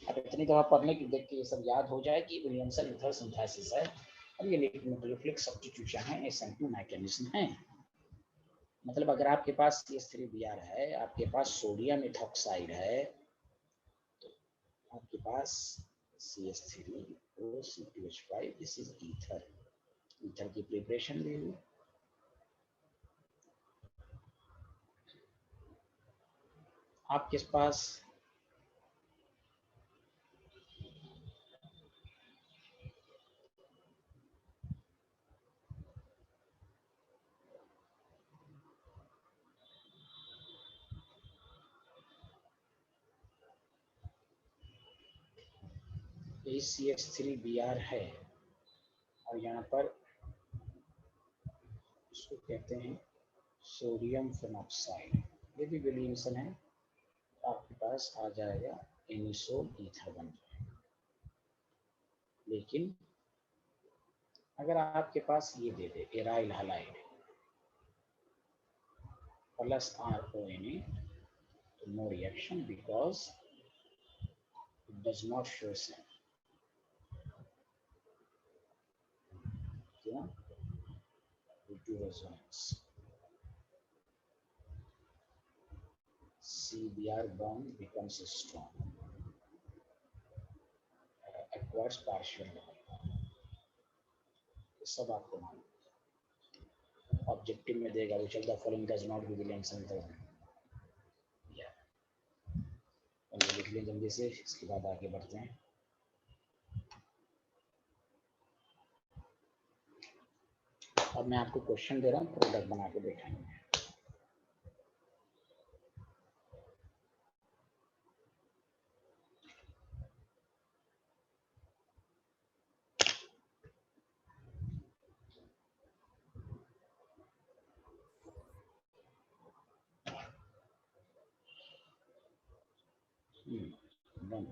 अब इतनी दफा पढ़ने की देख के ये सब याद हो जाए कि विलियमसन ईथर सिंथेसिस है और ये न्यूक्लियोफिलिक सब्स्टिट्यूशन है, SN2 मैकेनिज्म है। मतलब अगर आपके पास CH3Br है, आपके पास सोडियम इथॉक्साइड है, तो आपके पास CH3OC2H5, this is ether. Ether की प्रिपरेशन भी हुई। आपके पास CH3Br है और यहाँ पर इसको कहते हैं सोडियम फिनॉक्साइड, ये भी विलियमसन है। आपके पास आ जाएगा एनिसोल ईथर बन जाएगा। लेकिन अगर आपके पास ये दे दे एराइल हैलाइड प्लस RONA, तो no reaction because it does not show same. Resonance CBr bond becomes strong, acquires partial level, सब आपको मालूम। ऑब्जेक्टिव में देगा which of the following does not give Williamson ether. लिख लें जल्दी से, इसके बाद आगे बढ़ते हैं। अब मैं आपको क्वेश्चन दे रहा हूँ, प्रोडक्ट बना के दिखाएंगे। डन।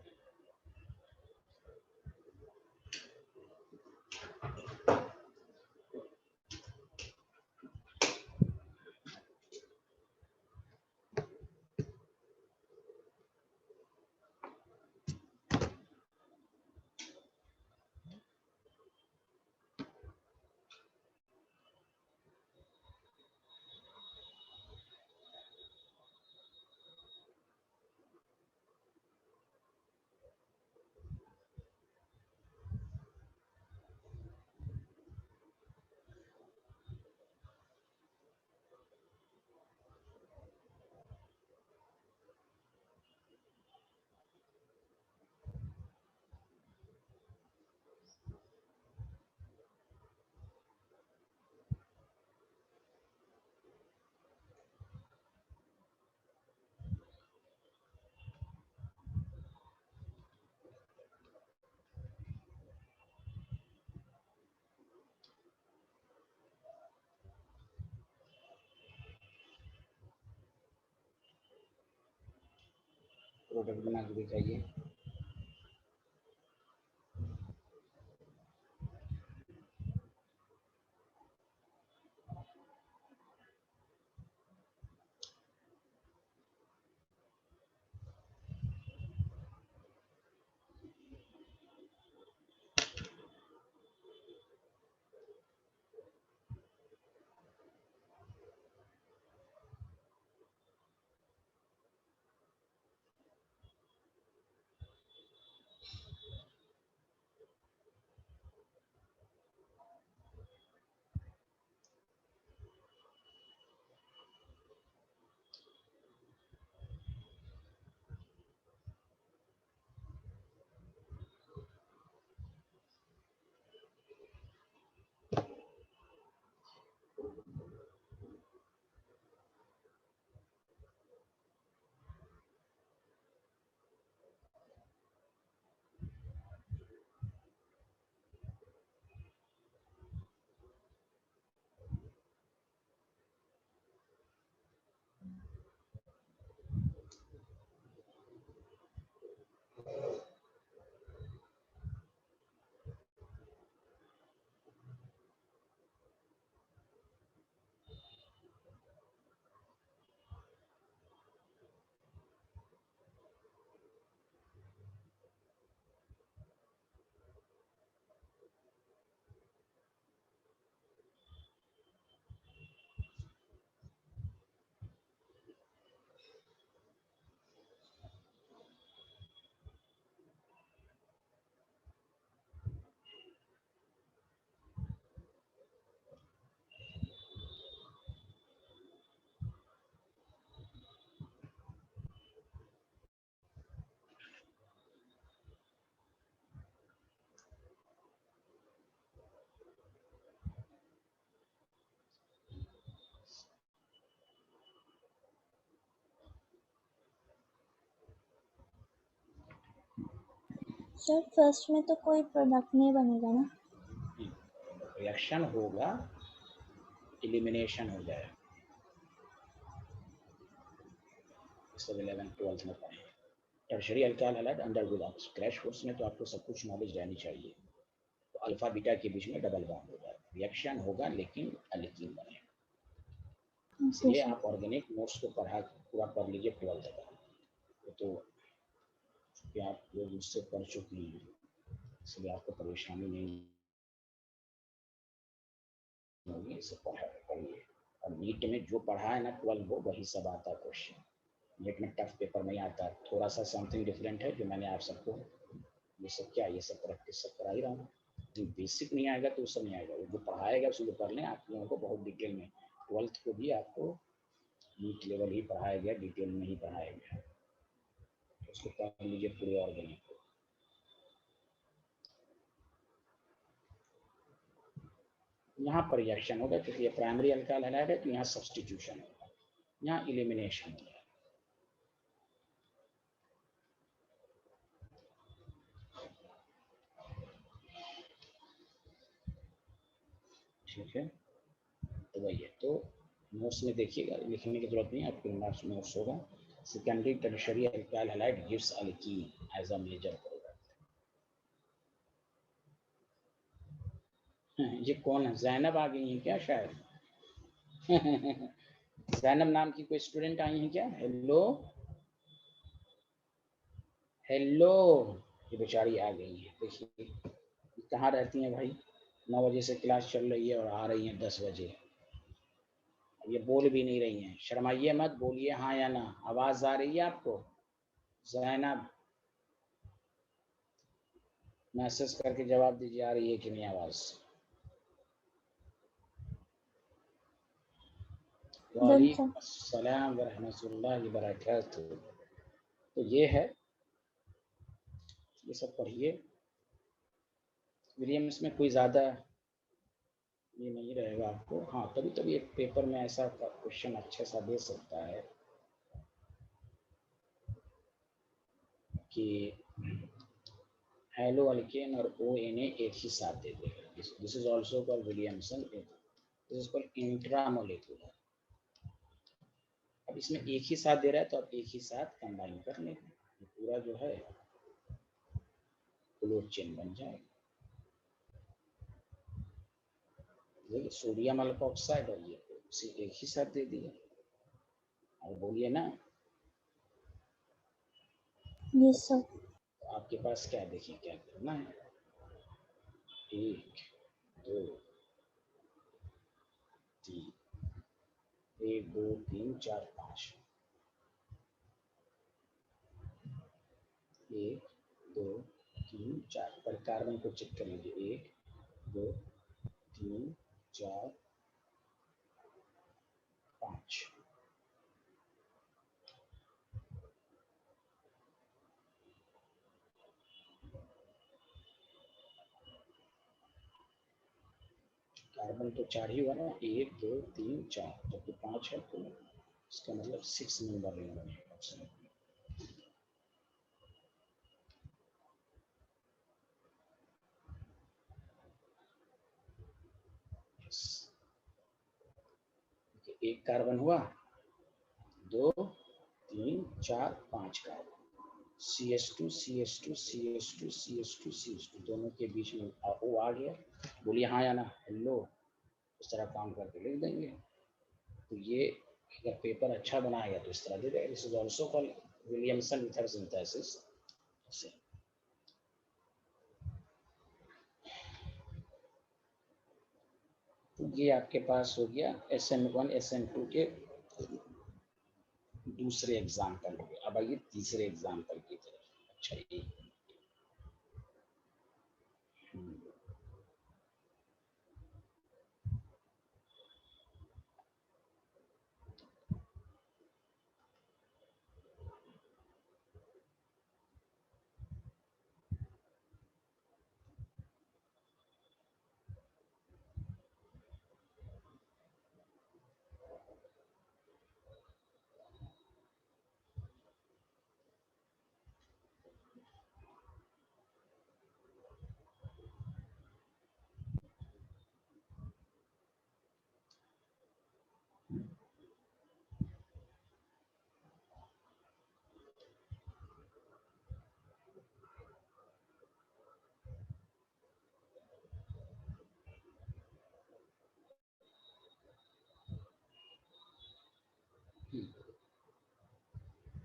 प्रोडक्ट बना के दिखाइए। सर फर्स्ट में तो कोई प्रोडक्ट नहीं बनेगा ना? रिएक्शन होगा, एलिमिनेशन हो जाएगा। सब 11 12 में पढ़े tertiary alkyl halide under without crash course में, तो आपको सब कुछ नॉलेज रहनी चाहिए। तो अल्फा बीटा के बीच में डबल बॉन्ड होगा, रिएक्शन होगा लेकिन अल्कीन बनेगा। ओके इसलिए सर। आप ऑर्गेनिक नोट्स को पूरा पढ़ लीजिए 12 तक। तो चूँकि आप लोग मुझसे पढ़ चुकी हैं, इसलिए आपको परेशानी नहीं होगी, इसे पढ़िए। और नीट में जो पढ़ा है ना 12 वो वही सब आता है क्वेश्चन। नीट में टफ पेपर नहीं आता, थोड़ा सा समथिंग डिफरेंट है जो मैंने आप सबको ये सब क्या ये सब प्रैक्टिस सब करा ही रहा हूँ। जो बेसिक नहीं आएगा तो उससे नहीं आएगा, जो पढ़ाएगा उसको पढ़ लें। आप लोगों को बहुत डिटेल में 12th को भी आपको नीट लेवल ही पढ़ाया गया, डिटेल में ही पढ़ाया गया, उसको पढ़ लीजिए पूरे ऑर्गेनिक को। यहाँ पर रिएक्शन होगा क्योंकि ये प्राइमरी अल्काइल हैलाइड है, तो यहाँ सब्स्टिट्यूशन होगा, यहाँ एलिमिनेशन होगा। ठीक है, तो वही है। तो नोट्स में देखिएगा, लिखने की जरूरत नहीं है, आपके नोट्स होगा। Secondary tertiary alkyl halide gives alkene as a major product. ये कौन है? जैनब आ गई है क्या शायद? जैनब नाम की कोई स्टूडेंट आई है क्या? हेलो हेलो, ये बेचारी आ गई है। देखिए कहाँ रहती हैं भाई, 9 बजे से क्लास चल रही है और आ रही हैं 10 बजे। ये बोल भी नहीं रही हैं, शर्माइए मत, बोलिए हाँ या ना। आवाज आ रही है आपको? जैनब मैसेज करके जवाब दीजिए, आ रही है कि नहीं आवाज? वालेकुम अस्सलाम व रहमतुल्लाहि व बरकातहू। तो ये है, ये सब पढ़िए। विलियम्स में कोई ज़्यादा ये नहीं रहेगा आपको। हाँ, कभी कभी एक पेपर में ऐसा क्वेश्चन अच्छा सा दे सकता है कि हेलो अल्केन और ओ एन एक ही साथ दे देगा। This is also called Williamson, this is called intramolecular. अब इसमें एक ही साथ दे रहा है तो आप एक ही साथ कंबाइन कर लें, पूरा जो है क्लोज चेन बन जाएगा। देखिए सोडियम अल्कोक्साइड और ये उसे एक ही साथ दे दिया। और बोलिए ना। Yes sir. तो आपके पास क्या देखिए क्या करना है, 1 2 3, 1 2 3 4 5, 1 2 3 4 पर कार्बन को चेक कर लीजिए। 1 2 3 4 5। कार्बन तो 4 ही हुआ ना, 1 2 3 4, जबकि 5 है तो इसका मतलब 6 नंबर रिंग बनेगा ऑप्शन। एक कार्बन हुआ, 2 3 4 5 carbon, CH2 CH2 CH2 CH2 CH2 दोनों के बीच में O आ गया। बोलिए हाँ या ना। हेलो, इस तरह काम करके लिख देंगे। तो ये अगर पेपर अच्छा बनाएगा तो इस तरह दे देगा। This is also called Williamson ether synthesis. तो ये आपके पास हो गया SN1 SN2 के दूसरे एग्जाम्पल हो गए। अब आइए तीसरे एग्जाम्पल की तरफ। अच्छा ये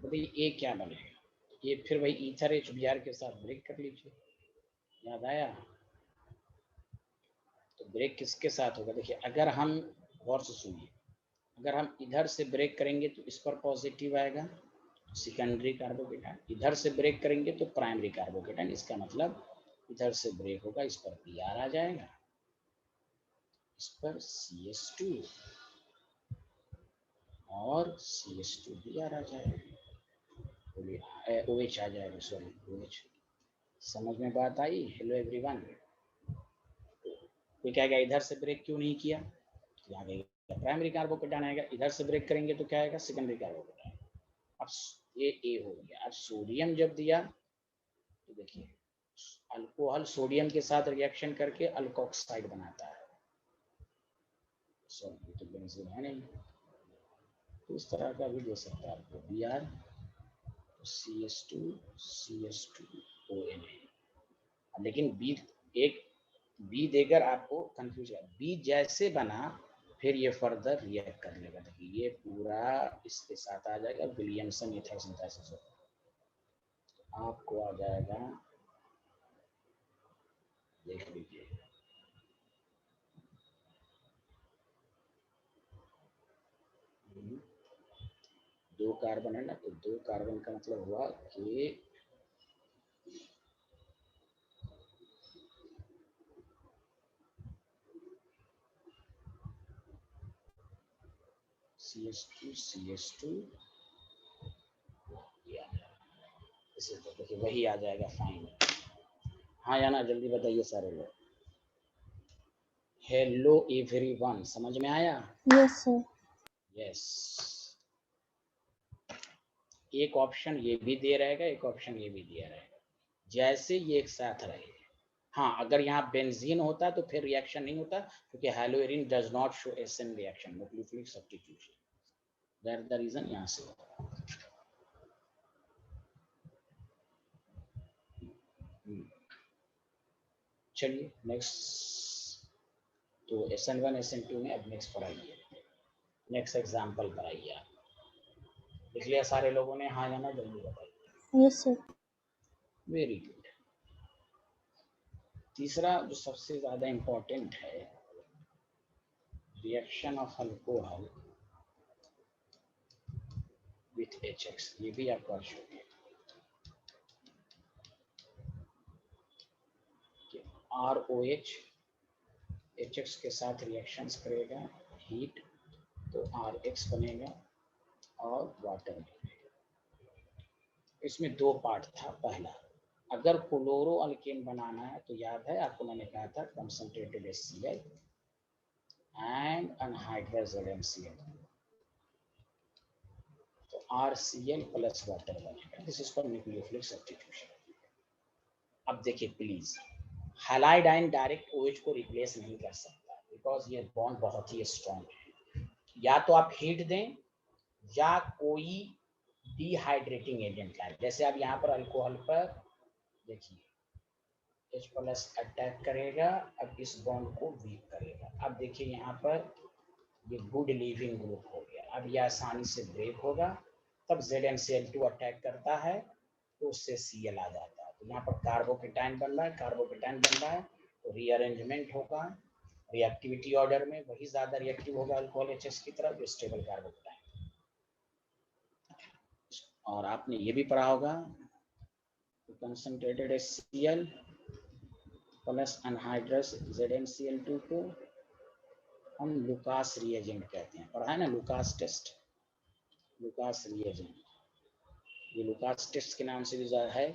बताइए ए क्या बनेगा? ये फिर वही ईथर HBr के साथ ब्रेक कर लीजिए, याद आया? तो ब्रेक किसके साथ होगा? देखिए अगर हम गौर से सुनिए, अगर हम इधर से ब्रेक करेंगे तो इस पर पॉजिटिव आएगा सेकेंडरी कार्बोकेटाइन, इधर से ब्रेक करेंगे तो प्राइमरी कार्बोकेटाइन। इसका मतलब इधर से ब्रेक होगा, इस पर Br आ जाएगा, इस पर CH2 और CH2 Br आ जाएगा, OH आ जाएगा, सॉरी OH। समझ में बात आई? Hello everyone. कोई कहेगा इधर से ब्रेक क्यों नहीं किया? यहाँ गएगा प्राइमरी कार्बोकेटाइन आएगा, इधर से ब्रेक करेंगे तो क्या आएगा? Secondary carbocation. अब ये ए हो गया। अब सोडियम जब दिया तो देखिए अल्कोहल सोडियम के साथ रिएक्शन करके अल्कोक्साइड बनाता है, सॉरी तो बेंजीन है नहीं, तो इस तरह का भी दे सकता है आपको Br CH2 CH2ONA। लेकिन बी देकर आपको कंफ्यूज है। बी जैसे बना फिर ये फर्दर रिएक्ट कर लेगा। देखिए ये पूरा इसके साथ आ जाएगा, विलियमसन ईथर सिंथेसिस होगा, आपको आ जाएगा, देख लीजिए। दो कार्बन है ना, तो दो कार्बन का मतलब हुआ कि CH2 इसे तो देखिए वही आ जाएगा फाइन। हाँ या ना, जल्दी बताइए सारे लोग। हेलो एवरीवन, समझ में आया? Yes sir. यस। एक ऑप्शन ये भी दे रहेगा, एक ऑप्शन ये भी दिया रहेगा, जैसे ये एक साथ रहे। हाँ, अगर यहाँ बेंजीन होता तो फिर रिएक्शन नहीं होता, क्योंकि haloarene does not show SN reaction, nucleophilic substitution, that the reason यहाँ से होगा। चलिए नेक्स्ट, तो SN1 SN2 में अब नेक्स्ट पढ़ाइए, नेक्स्ट एग्जाम्पल पढ़ाइए। आप लिख लिया सारे लोगों ने? हाँ या ना, जल्दी बताइए। Yes sir. Very good. तीसरा जो सबसे ज्यादा इम्पोर्टेंट है, reaction of alcohol with HX, ये भी आप पढ़ चुके हैं। ROH HX के साथ रिएक्शंस करेगा, हीट, तो RX बनेगा और वाटर बनेगा। इसमें दो पार्ट था। पहला, अगर क्लोरो अल्केन बनाना है तो याद है आपको, मैंने कहा था concentrated HCl and anhydrous ZnCl, तो RCl प्लस वाटर बनेगा। This is for nucleophilic substitution. अब देखिए please, halide ion direct OH को रिप्लेस नहीं कर सकता, बिकॉज ये बॉन्ड बहुत ही स्ट्रॉन्ग है। या तो आप हीट दें या कोई डिहाइड्रेटिंग एजेंट लाए। जैसे आप यहाँ पर अल्कोहल पर देखिए H प्लस अटैक करेगा, अब इस बॉन्ड को वीक करेगा। अब देखिए यहाँ पर ये गुड लीविंग ग्रुप हो गया, अब ये आसानी से ब्रेक होगा, तब ZnCl2 अटैक करता है तो उससे Cl आ जाता है। तो यहाँ पर कार्बोकेटाइन बन रहा है, कार्बोकेटाइन बन रहा है, तो रीअरेंजमेंट होगा रिएक्टिविटी ऑर्डर में, वही ज्यादा रिएक्टिव होगा अल्कोहल HX की तरफ, जो स्टेबल कार्बोकेटाइन। और आपने ये भी पढ़ा होगा concentrated HCl plus anhydrous ZnCl2 को हम लुकास रिएजेंट कहते हैं। पढ़ा है ना लुकास टेस्ट, लुकास रिएजेंट। ये लुकास टेस्ट के नाम से भी ज्यादा है।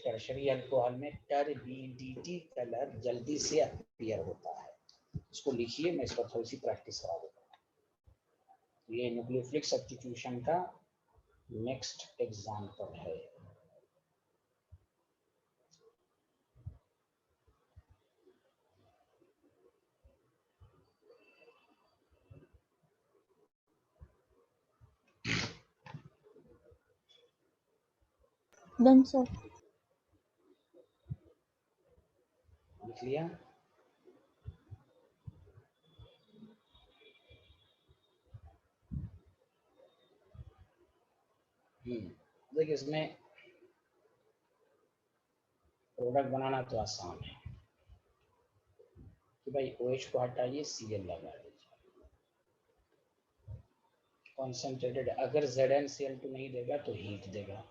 टर्शरी अल्कोहल में टर्बिडिटी कलर जल्दी से अपीयर होता है। इसको लिखिए, मैं इस पर थोड़ी सी प्रैक्टिस करा दूंगा। ये न्यूक्लियोफिलिक सब्स्टिट्यूशन का नेक्स्ट एग्जांपल है। Done sir. लिख लिया? देखिए इसमें प्रोडक्ट बनाना तो आसान है कि भाई OH को हटाइए, Cl लगा दीजिए, कॉन्सेंट्रेटेड। अगर ZnCl2 नहीं देगा तो हीट देगा।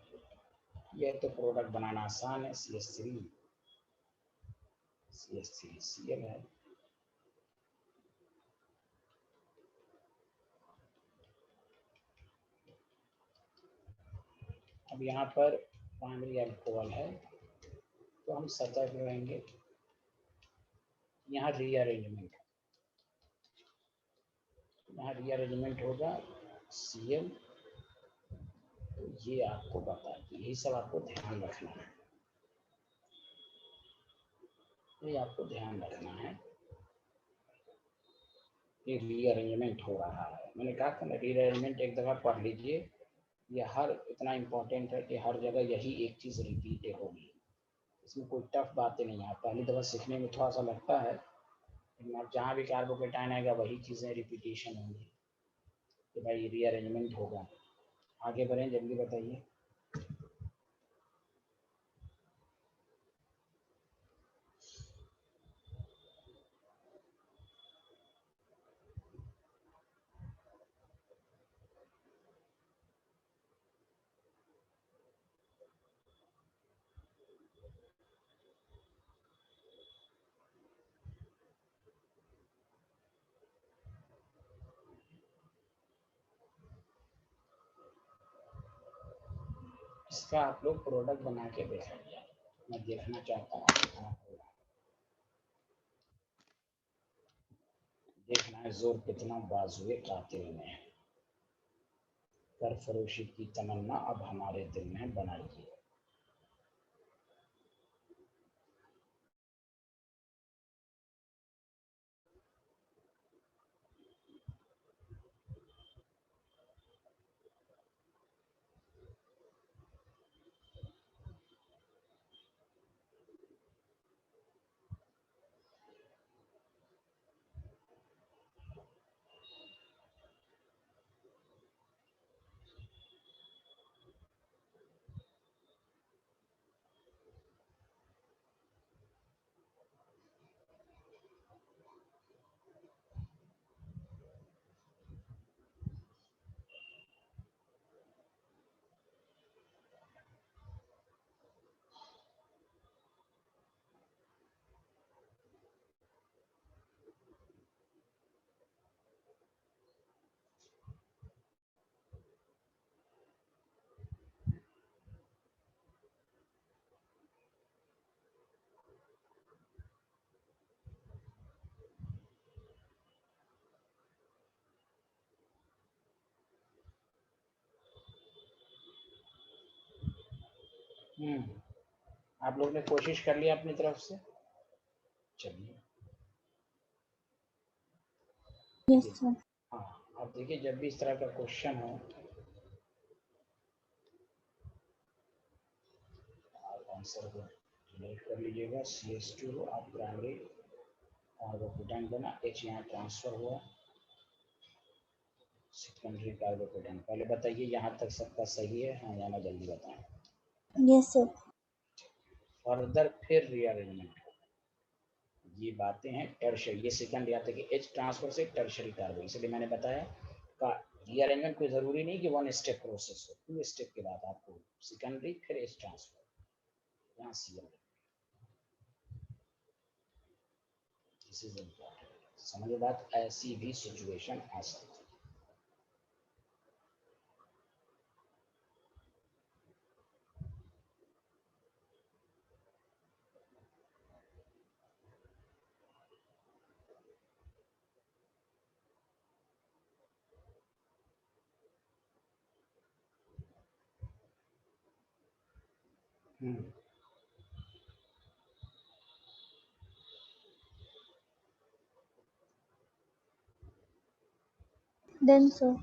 ये तो प्रोडक्ट बनाना आसान है, CH3Cl है। अब यहाँ पर प्राइमरी अल्कोहल है तो हम सतर्क रहेंगे। यहाँ रीअरेंजमेंट, होगा Cl। तो ये आपको बता, यही सब आपको ध्यान रखना है, ये आपको ध्यान रखना है कि रीअरेंजमेंट हो रहा है। मैंने कहा था ना, रीअरेंजमेंट एक दफ़ा पढ़ लीजिए, ये हर इतना इम्पोर्टेंट है कि हर जगह यही एक चीज़ रिपीट होगी। इसमें कोई टफ बातें नहीं है। पहली दफ़ा सीखने में थोड़ा सा लगता है, लेकिन अब जहाँ भी कार्बोकेटाइन आएगा वही चीज़ें रिपीटेशन होंगी कि भाई रीअरेंजमेंट होगा। आगे बढ़ें, जल्दी बताइए। इसका आप लोग प्रोडक्ट बना के देखेंगे, मैं देखना चाहता हूँ कितना होगा। देखना है जोर कितना बाजुए कातिल में, कर फरोशी की तमन्ना अब हमारे दिल में बनाइए। आप लोग ने कोशिश कर लिया अपनी तरफ से। चलिए यस सर। हाँ, अब देखिए जब भी इस तरह का क्वेश्चन हो, आप आंसर को रिलेट कर लीजिएगा। CH2 आप प्राइमरी कार्बोकेटाइन बना, H यहाँ ट्रांसफर हुआ, सेकेंडरी कार्बोकेटाइन। पहले बताइए यहाँ तक सबका सही है? हाँ, जाना जल्दी बताएं। Yes sir. फर्दर फिर रीअरेंजमेंट, ये बातें हैं टर्शरी। ये सेकंड आता है कि H ट्रांसफर से टर्शरी कार्बो, इसलिए मैंने बताया का रीअरेंजमेंट कोई जरूरी नहीं कि वन स्टेप प्रोसेस हो, 2 स्टेप के बाद आपको सेकेंडरी फिर H ट्रांसफर, यहाँ Cl। दिस इज इम्पोर्टेंट, समझ बात। ऐसी भी सिचुएशन आ सकती है। Then sir.